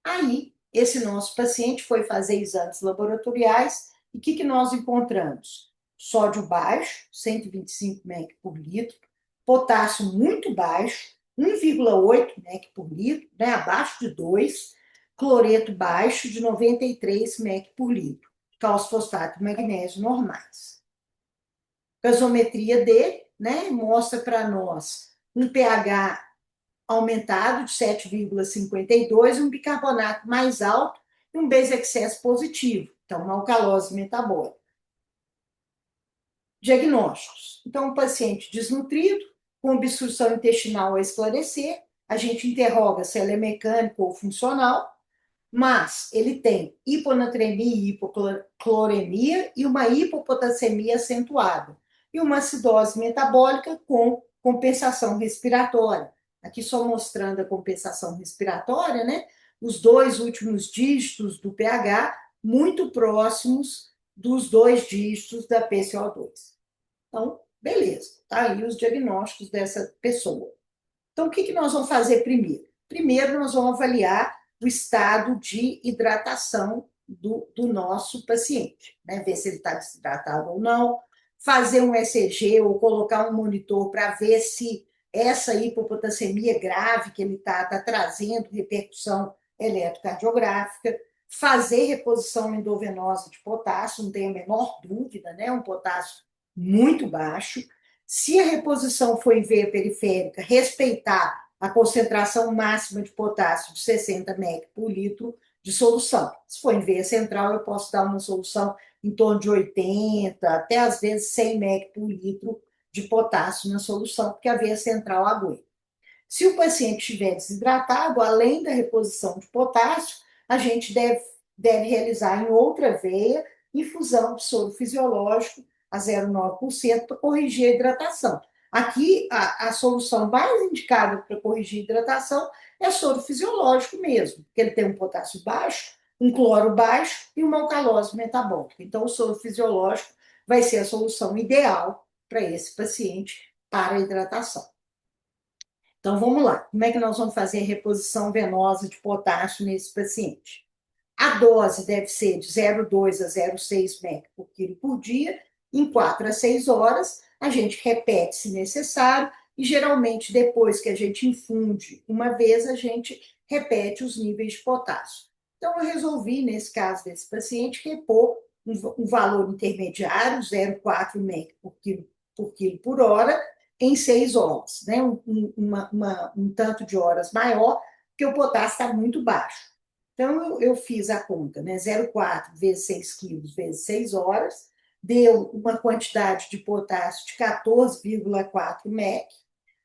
Aí, esse nosso paciente foi fazer exames laboratoriais e o que nós encontramos? Sódio baixo, 125 mEq por litro, potássio muito baixo, 1,8 mEq por litro, né, abaixo de 2, cloreto baixo de 93 mEq por litro, cálcio fosfato e magnésio normais. Gasometria dele, né, mostra para nós um pH aumentado de 7,52, um bicarbonato mais alto e um base excess positivo, então uma alcalose metabólica. Diagnósticos. Então, um paciente desnutrido, com obstrução intestinal a esclarecer, a gente interroga se ele é mecânico ou funcional, mas ele tem hiponatremia e hipocloremia e uma hipopotassemia acentuada, e uma acidose metabólica com compensação respiratória. Aqui só mostrando a compensação respiratória, né? Os dois últimos dígitos do pH muito próximos dos dois dígitos da PCO2. Então, beleza, tá aí os diagnósticos dessa pessoa. Então, o que nós vamos fazer primeiro? Primeiro, nós vamos avaliar o estado de hidratação do nosso paciente, né? Ver se ele está desidratado ou não, fazer um ECG ou colocar um monitor para ver se essa hipopotassemia grave que ele está trazendo repercussão eletrocardiográfica, fazer reposição endovenosa de potássio, não tem a menor dúvida, né? Um potássio muito baixo. Se a reposição for em veia periférica, respeitar a concentração máxima de potássio de 60 mEq por litro de solução. Se for em veia central, eu posso dar uma solução em torno de 80, até às vezes 100 mEq por litro de potássio na solução, porque a veia central aguenta. Se o paciente estiver desidratado, além da reposição de potássio, a gente deve realizar em outra veia infusão de soro fisiológico a 0,9% para corrigir a hidratação. Aqui, a solução mais indicada para corrigir a hidratação é soro fisiológico mesmo, porque ele tem um potássio baixo, um cloro baixo e uma alcalose metabólica. Então, o soro fisiológico vai ser a solução ideal para esse paciente para a hidratação. Então, vamos lá. Como é que nós vamos fazer a reposição venosa de potássio nesse paciente? A dose deve ser de 0,2 a 0,6 mEq por quilo por dia, em 4 a 6 horas. A gente repete se necessário e, geralmente, depois que a gente infunde uma vez, a gente repete os níveis de potássio. Então, eu resolvi, nesse caso desse paciente, repor um valor intermediário, 0,4 mEq por quilo por hora, em 6 horas, né? Um tanto de horas maior, porque o potássio está muito baixo. Então, eu fiz a conta, né? 0,4 vezes 6 quilos vezes 6 horas, deu uma quantidade de potássio de 14,4 mEq.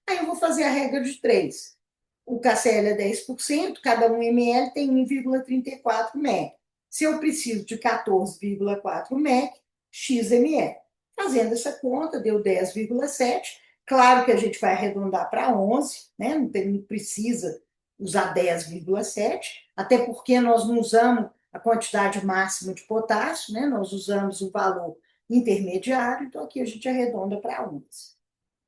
Aí eu vou fazer a regra de 3. O KCl é 10%, cada 1 ml tem 1,34 mEq. Se eu preciso de 14,4 mEq, x ml. Fazendo essa conta, deu 10,7. Claro que a gente vai arredondar para 11, né? Não precisa usar 10,7, até porque nós não usamos a quantidade máxima de potássio, né? Nós usamos o valor intermediário, então aqui a gente arredonda para 11.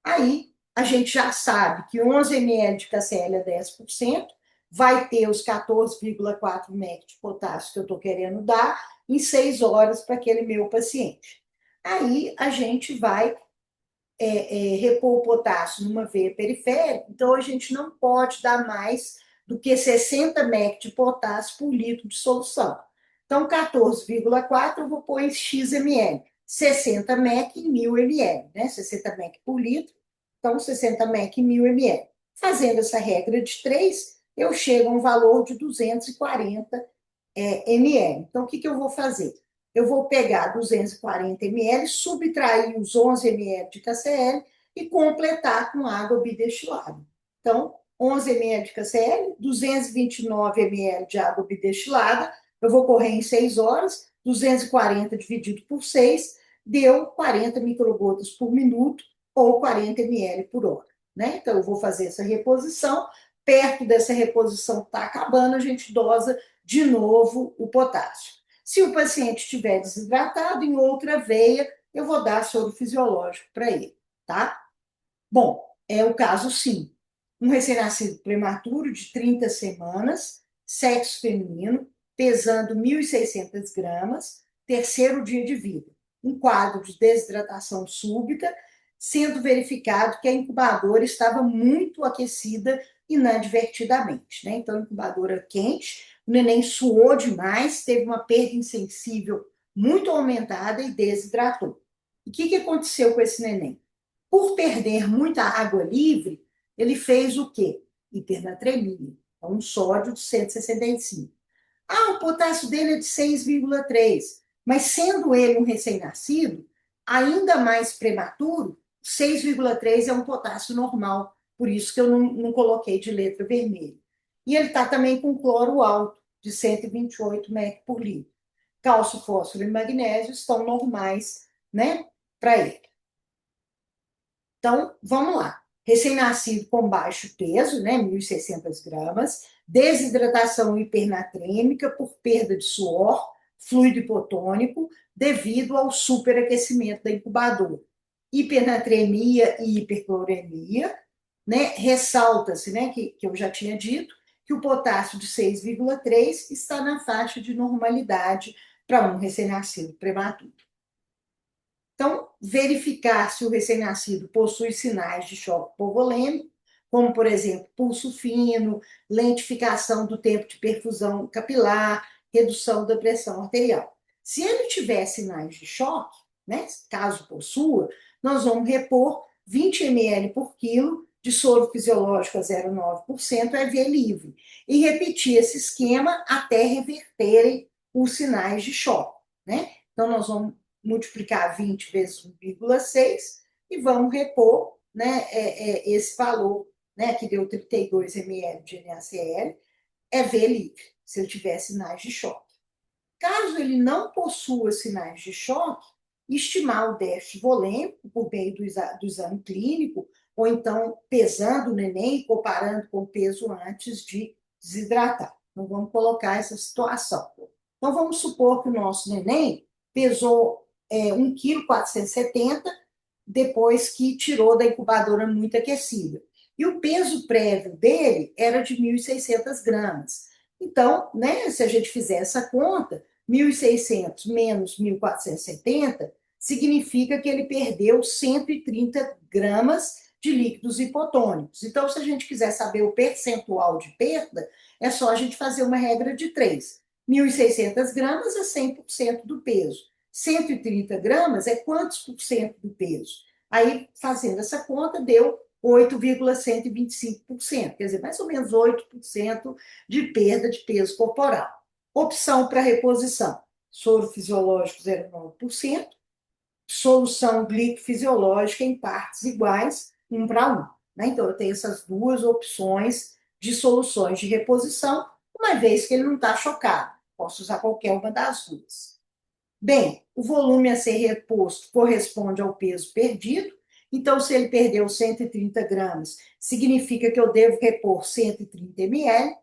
Aí a gente já sabe que 11 ml de KCl é 10%, vai ter os 14,4 mEq de potássio que eu estou querendo dar em 6 horas para aquele meu paciente. Aí a gente vai repor o potássio numa veia periférica, então a gente não pode dar mais do que 60 mEq de potássio por litro de solução. Então, 14,4 eu vou pôr em xml, 60 mEq em 1000 ml, né? 60 mEq por litro, então 60 mEq em 1000 ml. Fazendo essa regra de 3, eu chego a um valor de 240 ml. Então, o que eu vou fazer? Eu vou pegar 240 ml, subtrair os 11 ml de KCl e completar com água bidestilada. Então, 11 ml de KCl, 229 ml de água bidestilada, eu vou correr em 6 horas, 240 dividido por 6, deu 40 microgotas por minuto ou 40 ml por hora. Né? Então, eu vou fazer essa reposição. Perto dessa reposição que está acabando, a gente dosa de novo o potássio. Se o paciente estiver desidratado, em outra veia, eu vou dar soro fisiológico para ele, tá? Bom, é o caso sim. Um recém-nascido prematuro de 30 semanas, sexo feminino, pesando 1.600 gramas, terceiro dia de vida. Um quadro de desidratação súbita, sendo verificado que a incubadora estava muito aquecida inadvertidamente, né? Então, incubadora quente, o neném suou demais, teve uma perda insensível muito aumentada e desidratou. E o que aconteceu com esse neném? Por perder muita água livre, ele fez o quê? Hipernatremia. Então, um sódio de 165. Ah, o potássio dele é de 6,3. Mas sendo ele um recém-nascido, ainda mais prematuro, 6,3 é um potássio normal. Por isso que eu não coloquei de letra vermelha. E ele está também com cloro alto, de 128 mEq por litro. Cálcio, fósforo e magnésio estão normais, né, para ele. Então, vamos lá. Recém-nascido com baixo peso, né, 1.600 gramas, desidratação hipernatrêmica por perda de suor, fluido hipotônico, devido ao superaquecimento da incubadora. Hipernatremia e hipercloremia, né, ressalta-se, né, que eu já tinha dito, que o potássio de 6,3 está na faixa de normalidade para um recém-nascido prematuro. Então, verificar se o recém-nascido possui sinais de choque hipovolêmico, como, por exemplo, pulso fino, lentificação do tempo de perfusão capilar, redução da pressão arterial. Se ele tiver sinais de choque, né, caso possua, nós vamos repor 20 ml por quilo de soro fisiológico a 0,9% é via livre e repetir esse esquema até reverterem os sinais de choque, né? Então, nós vamos multiplicar 20 vezes 1,6 e vamos repor, né, esse valor, né, que deu 32 ml de NaCl, é V livre, se ele tiver sinais de choque. Caso ele não possua sinais de choque, estimar o déficit volêmico por meio do exame clínico, ou então pesando o neném e comparando com o peso antes de desidratar. Então, vamos colocar essa situação. Então, vamos supor que o nosso neném pesou 1,470 kg depois que tirou da incubadora muito aquecida. E o peso prévio dele era de 1.600 gramas. Então, né, se a gente fizer essa conta, 1.600 menos 1.470 significa que ele perdeu 130 gramas de líquidos hipotônicos. Então, se a gente quiser saber o percentual de perda, é só a gente fazer uma regra de 3. 1.600 gramas é 100% do peso. 130 gramas é quantos por cento do peso? Aí, fazendo essa conta, deu 8,125%, quer dizer, mais ou menos 8% de perda de peso corporal. Opção para reposição: soro fisiológico 0,9%, solução glicofisiológica em partes iguais, 1 para 1. Né? Então, eu tenho essas duas opções de soluções de reposição, uma vez que ele não está chocado. Posso usar qualquer uma das duas. Bem, o volume a ser reposto corresponde ao peso perdido. Então, se ele perdeu 130 gramas, significa que eu devo repor 130 ml.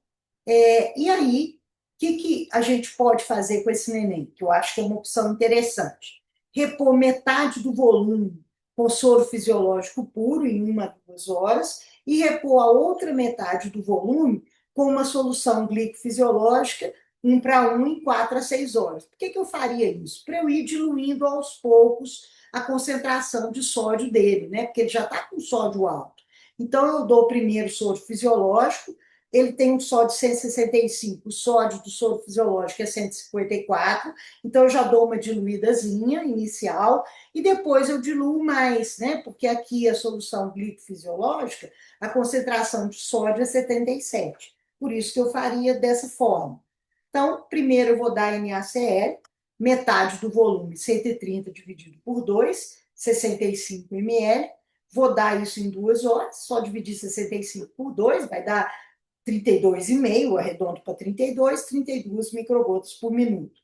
E aí, o que a gente pode fazer com esse neném? Que eu acho que é uma opção interessante. Repor metade do volume com soro fisiológico puro em 1 a 2 horas e repor a outra metade do volume com uma solução glicofisiológica 1 para 1 em 4 a 6 horas. Por que eu faria isso? Para eu ir diluindo aos poucos a concentração de sódio dele, né? Porque ele já está com sódio alto. Então, eu dou primeiro soro fisiológico, ele tem um sódio de 165, o sódio do soro fisiológico é 154, então eu já dou uma diluídazinha inicial e depois eu diluo mais, né? Porque aqui a solução glicofisiológica, a concentração de sódio é 77. Por isso que eu faria dessa forma. Então, primeiro eu vou dar NaCl, metade do volume, 130 dividido por 2, 65 ml. Vou dar isso em 2 horas, só dividir 65 por 2, vai dar 32,5, arredondo para 32 microgotas por minuto.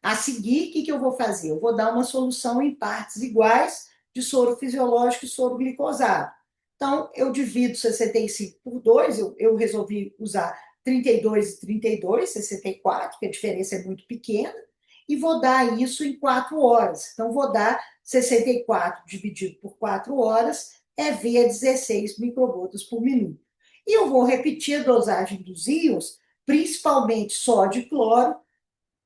A seguir, o que eu vou fazer? Eu vou dar uma solução em partes iguais de soro fisiológico e soro glicosado. Então, eu divido 65 por 2, eu resolvi usar 32 e 32, 64, que a diferença é muito pequena, e vou dar isso em 4 horas. Então, vou dar 64 dividido por 4 horas, é V a 16 microgotas por minuto. E eu vou repetir a dosagem dos íons, principalmente sódio e cloro,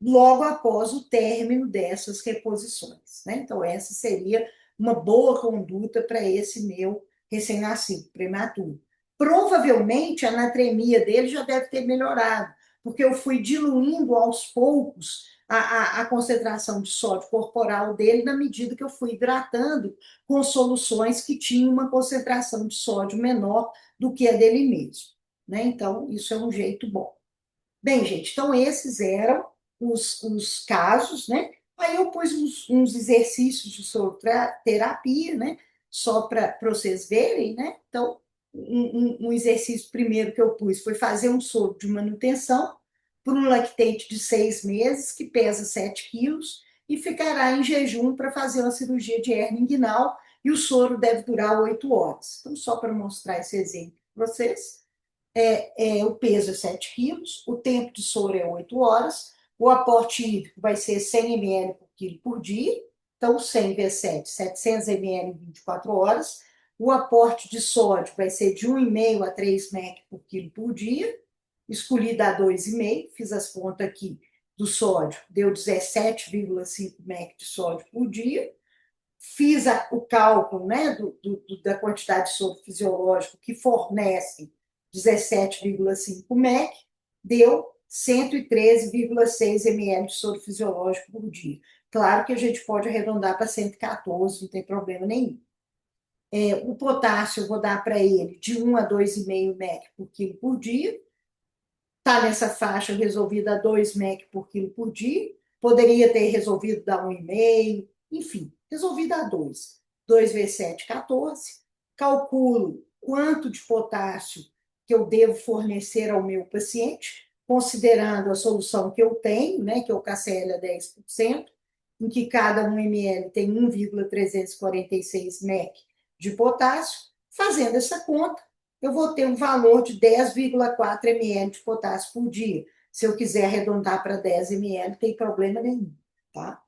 logo após o término dessas reposições. Né? Então, essa seria uma boa conduta para esse meu recém-nascido, prematuro. Provavelmente a anatremia dele já deve ter melhorado, porque eu fui diluindo aos poucos a concentração de sódio corporal dele na medida que eu fui hidratando com soluções que tinham uma concentração de sódio menor do que a dele mesmo. Né? Então, isso é um jeito bom. Bem, gente, então esses eram os casos, né? Aí eu pus uns exercícios de soroterapia, né? Só para vocês verem, né? Então, um exercício primeiro que eu pus foi fazer um soro de manutenção para um lactente de 6 meses, que pesa 7 quilos, e ficará em jejum para fazer uma cirurgia de hérnia inguinal, e o soro deve durar 8 horas. Então, só para mostrar esse exemplo para vocês. O peso é 7 quilos, o tempo de soro é 8 horas, o aporte hídrico vai ser 100 ml por quilo por dia, então 100 vezes 7, 700 ml em 24 horas. O aporte de sódio vai ser de 1,5 a 3 mEq por quilo por dia, escolhi dar 2,5, fiz as contas aqui do sódio, deu 17,5 mEq de sódio por dia. Fiz o cálculo, né, da quantidade de soro fisiológico que fornece 17,5 mEq, deu 113,6 ml de soro fisiológico por dia. Claro que a gente pode arredondar para 114, não tem problema nenhum. O potássio eu vou dar para ele de 1 a 2,5 mEq por quilo por dia. Está nessa faixa resolvida a 2 mEq por quilo por dia. Poderia ter resolvido dar 1,5, enfim, resolvido a 2. 2 vezes 7, 14. Calculo quanto de potássio que eu devo fornecer ao meu paciente, considerando a solução que eu tenho, né, que é o KCl a 10%, em que cada 1 ml tem 1,346 mEq de potássio. Fazendo essa conta, eu vou ter um valor de 10,4 ml de potássio por dia. Se eu quiser arredondar para 10 ml, não tem problema nenhum, tá?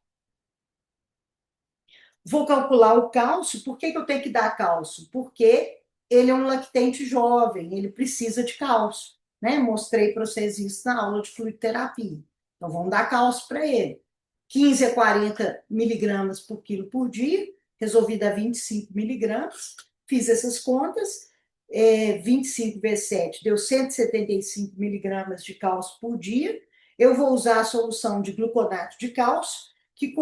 Vou calcular o cálcio. Por que eu tenho que dar cálcio? Porque ele é um lactente jovem, ele precisa de cálcio, né? Mostrei para vocês isso na aula de fluidoterapia. Então, vamos dar cálcio para ele. 15 a 40 miligramas por quilo por dia, resolvi dar 25 miligramas, fiz essas contas, 25 vezes 7 deu 175 miligramas de cálcio por dia. Eu vou usar a solução de gluconato de cálcio, que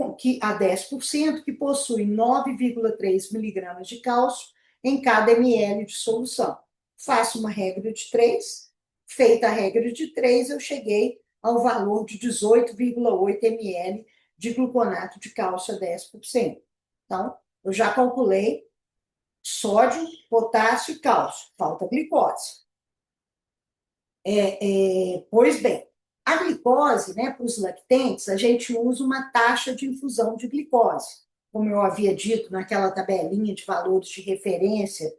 a 10%, que possui 9,3 miligramas de cálcio em cada ml de solução. Faço uma regra de 3. Feita a regra de 3, eu cheguei ao valor de 18,8 ml de gluconato de cálcio a 10%. Então, eu já calculei sódio, potássio e cálcio. Falta glicose. Pois bem, a glicose, né, para os lactentes, a gente usa uma taxa de infusão de glicose. Como eu havia dito naquela tabelinha de valores de referência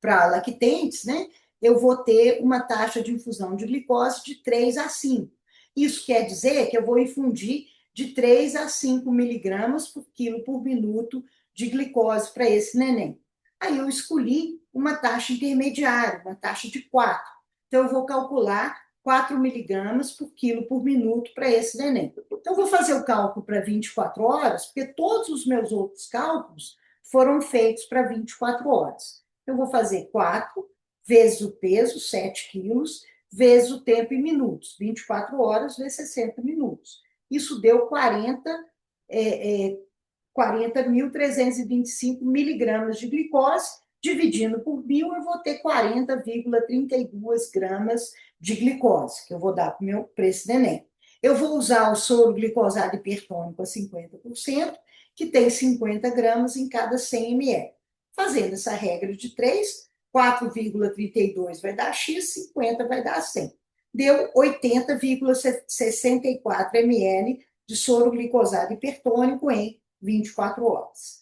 para lactentes, né, eu vou ter uma taxa de infusão de glicose de 3 a 5. Isso quer dizer que eu vou infundir de 3 a 5 miligramas por quilo por minuto de glicose para esse neném. Aí eu escolhi uma taxa intermediária, uma taxa de 4. Então, eu vou calcular 4 miligramas por quilo por minuto para esse neném. Então, eu vou fazer o cálculo para 24 horas, porque todos os meus outros cálculos foram feitos para 24 horas. Eu vou fazer 4 vezes o peso, 7 quilos, vezes o tempo em minutos. 24 horas vezes 60 minutos. Isso deu 40.325 miligramas de glicose. Dividindo por 1.000, eu vou ter 40,32 gramas de glicose, que eu vou dar para esse neném. Eu vou usar o soro glicosado hipertônico a 50%, que tem 50 gramas em cada 100 ml. Fazendo essa regra de 3, 4,32 vai dar X, 50 vai dar 100. Deu 80,64 ml de soro glicosado hipertônico em 24 horas.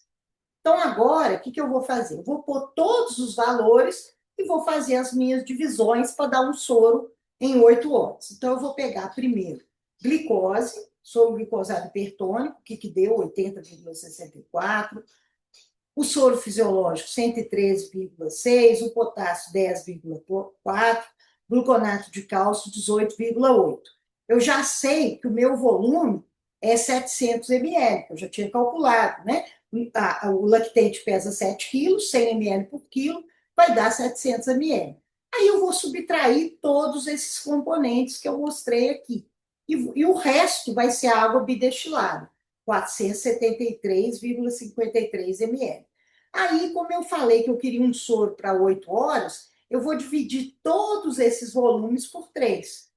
Então, agora, o que eu vou fazer? Eu vou pôr todos os valores e vou fazer as minhas divisões para dar um soro em 8 horas. Então, eu vou pegar primeiro glicose, soro glicosado hipertônico, que deu 80,64, o soro fisiológico 113,6, o potássio 10,4, gluconato de cálcio 18,8. Eu já sei que o meu volume é 700 ml, eu já tinha calculado, né? O lactate pesa 7 quilos, 100 ml por quilo, vai dar 700 ml. Aí eu vou subtrair todos esses componentes que eu mostrei aqui. E o resto vai ser água bidestilada, 473,53 ml. Aí, como eu falei que eu queria um soro para 8 horas, eu vou dividir todos esses volumes por 3.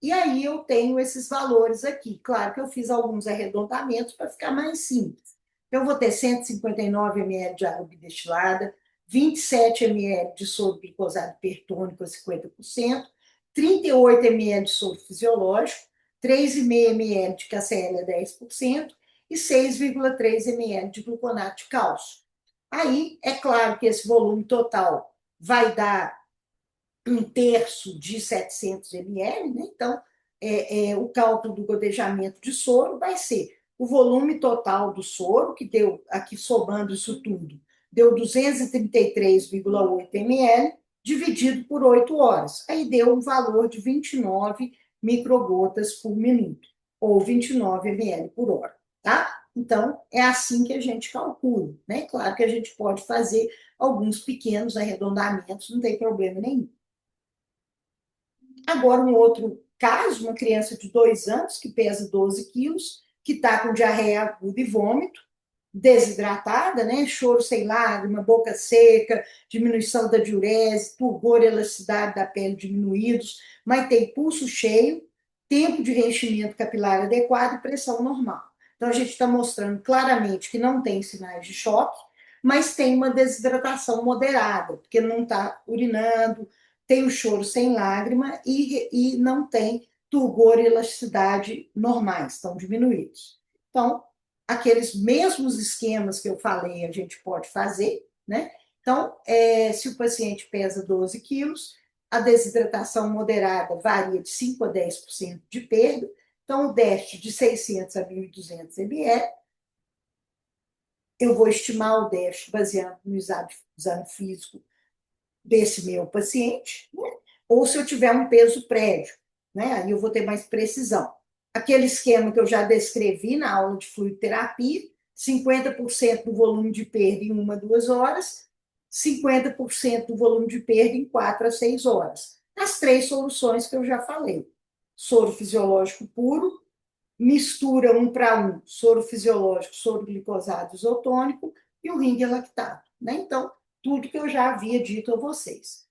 E aí eu tenho esses valores aqui. Claro que eu fiz alguns arredondamentos para ficar mais simples. Eu vou ter 159 ml de água bidestilada, 27 ml de soro glicosado hipertônico a 50%, 38 ml de soro fisiológico, 3,5 ml de KCl a 10% e 6,3 ml de gluconato de cálcio. Aí, é claro que esse volume total vai dar um terço de 700 ml, né? Então, o cálculo do gotejamento de soro vai ser o volume total do soro, que deu, aqui somando isso tudo, deu 233,8 ml, dividido por 8 horas. Aí deu um valor de 29 microgotas por minuto, ou 29 ml por hora, tá? Então, é assim que a gente calcula, né? Claro que a gente pode fazer alguns pequenos arredondamentos, não tem problema nenhum. Agora, um outro caso, uma criança de 2 anos, que pesa 12 quilos, que está com diarreia aguda e vômito, desidratada, né? Choro sem lágrima, boca seca, diminuição da diurese, turgor e elasticidade da pele diminuídos, mas tem pulso cheio, tempo de reenchimento capilar adequado e pressão normal. Então, a gente está mostrando claramente que não tem sinais de choque, mas tem uma desidratação moderada, porque não está urinando, tem o choro sem lágrima e não tem turgor e elasticidade normais, estão diminuídos. Então, aqueles mesmos esquemas que eu falei, a gente pode fazer, né? Então, se o paciente pesa 12 quilos, a desidratação moderada varia de 5 a 10% de perda, então o déficit de 600 a 1.200 ml, eu vou estimar o déficit baseado no exame físico desse meu paciente, né? Ou se eu tiver um peso prédio, né? Aí eu vou ter mais precisão. Aquele esquema que eu já descrevi na aula de fluidoterapia, 50% do volume de perda em 1 a 2 horas, 50% do volume de perda em 4 a 6 horas. As 3 soluções que eu já falei. Soro fisiológico puro, mistura 1 para 1, soro fisiológico, soro glicosado isotônico e o ringue lactato, né? Então, tudo que eu já havia dito a vocês.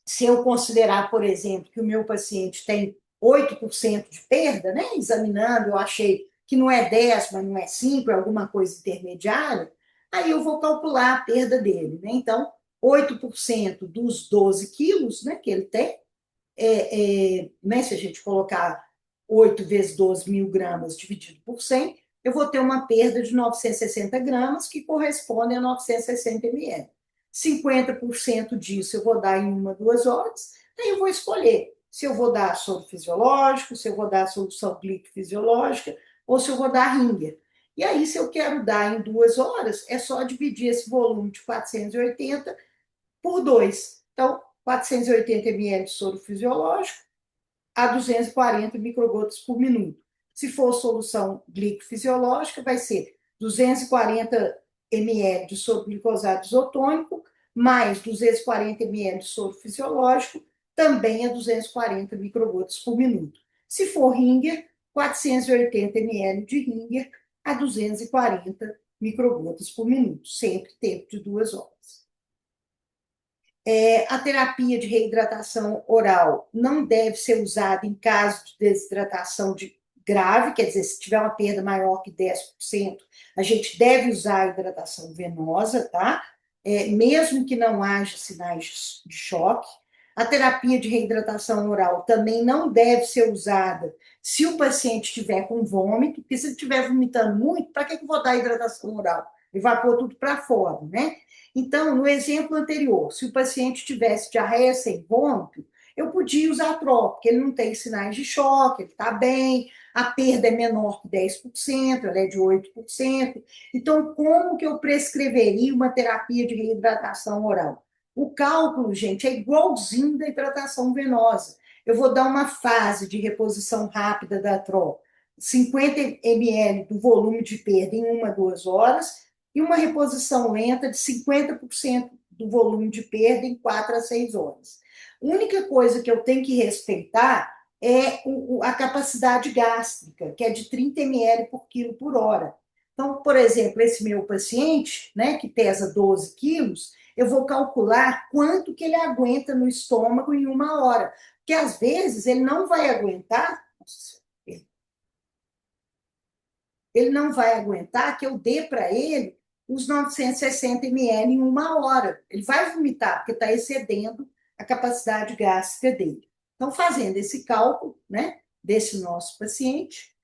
Se eu considerar, por exemplo, que o meu paciente tem 8% de perda, né? Examinando, eu achei que não é 10, mas não é 5, é alguma coisa intermediária, aí eu vou calcular a perda dele, né? Então, 8% dos 12 quilos, né, que ele tem, né, se a gente colocar 8 vezes 12 mil gramas dividido por 100, eu vou ter uma perda de 960 gramas, que corresponde a 960 ml. 50% disso eu vou dar em 1 a 2 horas, aí eu vou escolher se eu vou dar soro fisiológico, se eu vou dar solução glico-fisiológica, ou se eu vou dar Ringer. E aí, se eu quero dar em 2 horas, é só dividir esse volume de 480 por 2. Então, 480 ml de soro fisiológico a 240 microgotas por minuto. Se for solução glicofisiológica, vai ser 240 ml de soro glicosado isotônico, mais 240 ml de soro fisiológico, também a 240 microgotas por minuto. Se for Ringer, 480 ml de Ringer a 240 microgotas por minuto, sempre tempo de 2 horas. A terapia de reidratação oral não deve ser usada em caso de desidratação grave, quer dizer, se tiver uma perda maior que 10%, a gente deve usar a hidratação venosa, tá? Mesmo que não haja sinais de choque. A terapia de reidratação oral também não deve ser usada se o paciente estiver com vômito, porque se ele estiver vomitando muito, para que eu vou dar hidratação oral? ele vai pôr tudo para fora, né? Então, no exemplo anterior, se o paciente tivesse diarreia sem vômito, eu podia usar TRO, porque ele não tem sinais de choque, ele está bem, a perda é menor que 10%, ela é de 8%. Então, como que eu prescreveria uma terapia de reidratação oral? O cálculo, gente, é igualzinho da hidratação venosa. Eu vou dar uma fase de reposição rápida da TRO, 50 ml do volume de perda em 1 a 2 horas, e uma reposição lenta de 50% do volume de perda em 4 a 6 horas. A única coisa que eu tenho que respeitar é a capacidade gástrica, que é de 30 ml por quilo por hora. Então, por exemplo, esse meu paciente, né, que pesa 12 quilos, eu vou calcular quanto que ele aguenta no estômago em 1 hora. Porque às vezes ele não vai aguentar, ele não vai aguentar que eu dê para ele os 960 ml em 1 hora. Ele vai vomitar, porque está excedendo a capacidade gástrica dele. Então, fazendo esse cálculo, né, desse nosso paciente,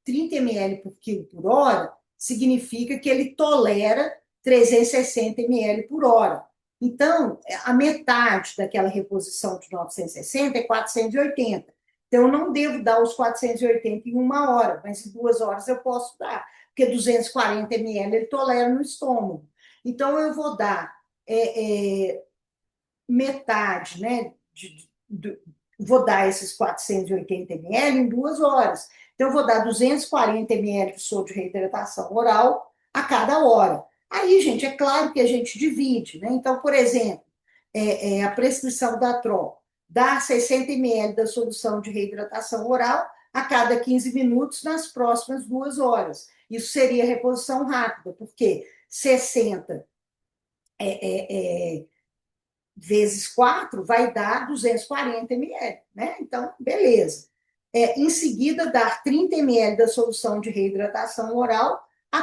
30 ml por quilo por hora significa que ele tolera 360 ml por hora. Então, a metade daquela reposição de 960 é 480. Então, eu não devo dar os 480 em 1 hora, mas em 2 horas eu posso dar, porque 240 ml ele tolera no estômago. Então, eu vou dar metade, né? Vou dar esses 480 ml em 2 horas. Então, eu vou dar 240 ml de soro de reidratação oral a cada hora. Aí, gente, é claro que a gente divide, né? Então, por exemplo, a prescrição da TRO dá 60 ml da solução de reidratação oral a cada 15 minutos nas próximas 2 horas. Isso seria reposição rápida, porque 60 vezes 4 vai dar 240 ml, né? Então, beleza. Em seguida, dar 30 ml da solução de reidratação oral a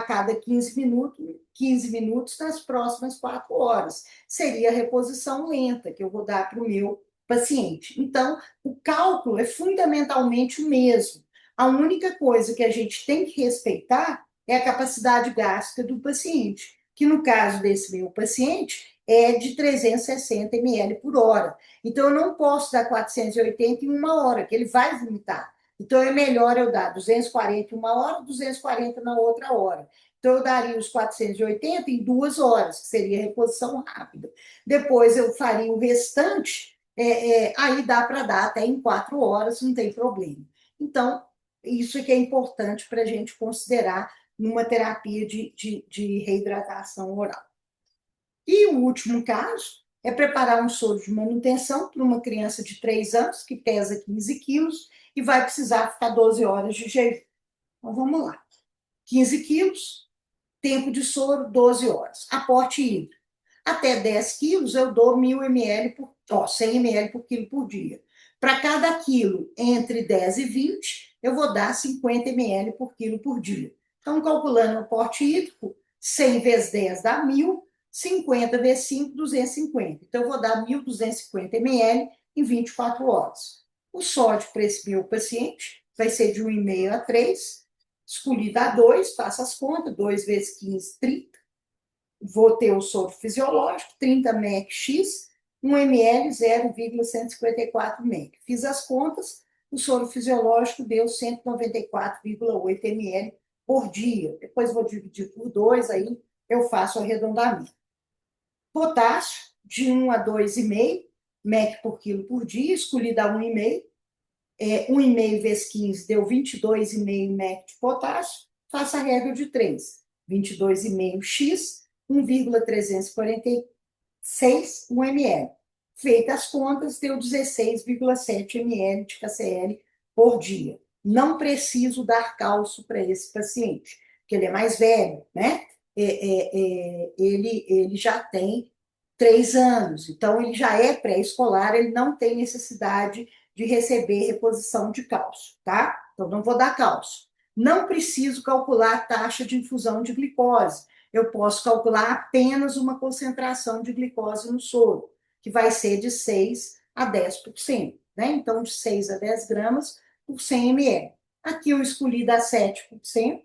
cada 15 minutos nas próximas 4 horas. Seria a reposição lenta que eu vou dar para o meu paciente. Então, o cálculo é fundamentalmente o mesmo. A única coisa que a gente tem que respeitar é a capacidade gástrica do paciente, que no caso desse meu paciente, é de 360 ml por hora. Então, eu não posso dar 480 em 1 hora, que ele vai vomitar. Então, é melhor eu dar 240 em 1 hora, 240 na outra hora. Então, eu daria os 480 em 2 horas, que seria reposição rápida. Depois, eu faria o restante, aí dá para dar até em 4 horas, não tem problema. Então, isso é que é importante para a gente considerar numa terapia de reidratação oral. E o último caso é preparar um soro de manutenção para uma criança de 3 anos, que pesa 15 quilos, e vai precisar ficar 12 horas de jejum. Então, vamos lá. 15 quilos, tempo de soro, 12 horas. Aporte hídrico. Até 10 quilos, eu dou 100 ml por quilo por dia. Para cada quilo entre 10 e 20, eu vou dar 50 ml por quilo por dia. Então, calculando o aporte hídrico, 100 vezes 10 dá 1.000, 50 vezes 5, 250. Então, eu vou dar 1.250 ml em 24 horas. O sódio para esse meu paciente vai ser de 1,5 a 3. Escolhi dar 2, faço as contas, 2 vezes 15, 30. Vou ter o soro fisiológico, 30 mEq/x, 1 ml, 0,154 mEq. Fiz as contas, o soro fisiológico deu 194,8 ml por dia. Depois vou dividir por 2, aí eu faço o arredondamento. Potássio, de 1 a 2,5 mEq por quilo por dia, escolhi dar 1,5. 1,5 vezes 15 deu 22,5 mEq de potássio, faça a regra de 3. 22,5x, 1,346 ml. Feitas as contas, deu 16,7 ml de KCl por dia. Não preciso dar cálcio para esse paciente, porque ele é mais velho, né? Ele já tem 3 anos, então ele já é pré-escolar, ele não tem necessidade de receber reposição de cálcio, tá? Então, não vou dar cálcio. Não preciso calcular a taxa de infusão de glicose. Eu posso calcular apenas uma concentração de glicose no soro, que vai ser de 6 a 10%, né? Então, de 6 a 10 gramas por 100 ml. Aqui eu escolhi dar 7%,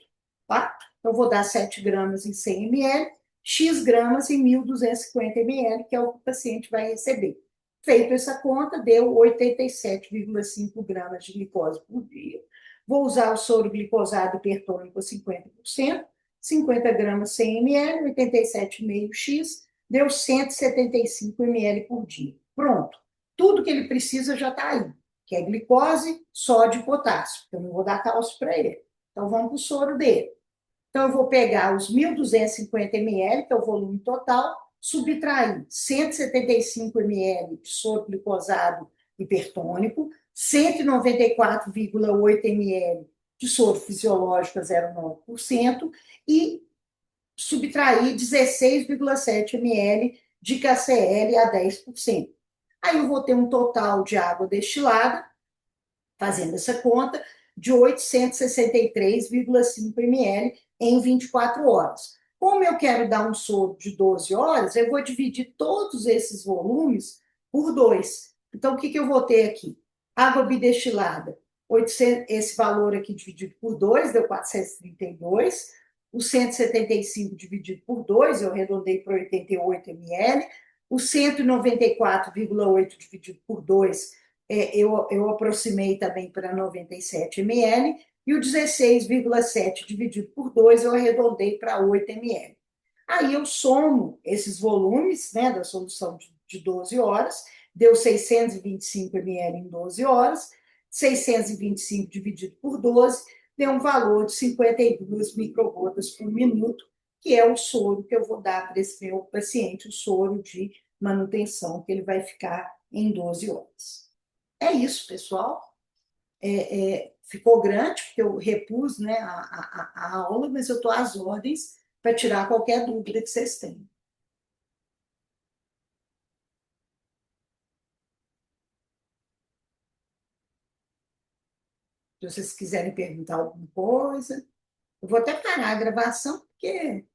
tá? Então, eu vou dar 7 gramas em 100 ml, X gramas em 1.250 ml, que é o que o paciente vai receber. Feito essa conta, deu 87,5 gramas de glicose por dia. Vou usar o soro glicosado hipertônico a 50%, 50 gramas 100 ml, 87,5x, deu 175 ml por dia. Pronto. Tudo que ele precisa já está aí, que é glicose, sódio e potássio. Eu não vou dar cálcio para ele. Então, vamos para o soro dele. Então, eu vou pegar os 1.250 ml, que é o volume total, subtrair 175 ml de soro glicosado hipertônico, 194,8 ml de soro fisiológico a 0,9% e subtrair 16,7 ml de KCl a 10%. Aí eu vou ter um total de água destilada, fazendo essa conta, de 863,5 ml em 24 horas. Como eu quero dar um soro de 12 horas, eu vou dividir todos esses volumes por 2. Então, o que eu vou ter aqui? Água bidestilada, 800, esse valor aqui dividido por 2, deu 432. O 175 dividido por 2, eu arredondei para 88 ml. O 194,8 dividido por 2, eu aproximei também para 97 ml, e o 16,7 dividido por 2 eu arredondei para 8 ml. Aí eu somo esses volumes, né, da solução de 12 horas, deu 625 ml em 12 horas, 625 dividido por 12, deu um valor de 52 microgotas por minuto, que é o soro que eu vou dar para esse meu paciente, o soro de manutenção, que ele vai ficar em 12 horas. É isso, pessoal. Ficou grande, porque eu repus, né, a aula, mas eu estou às ordens para tirar qualquer dúvida que vocês tenham. Se vocês quiserem perguntar alguma coisa, eu vou até parar a gravação, porque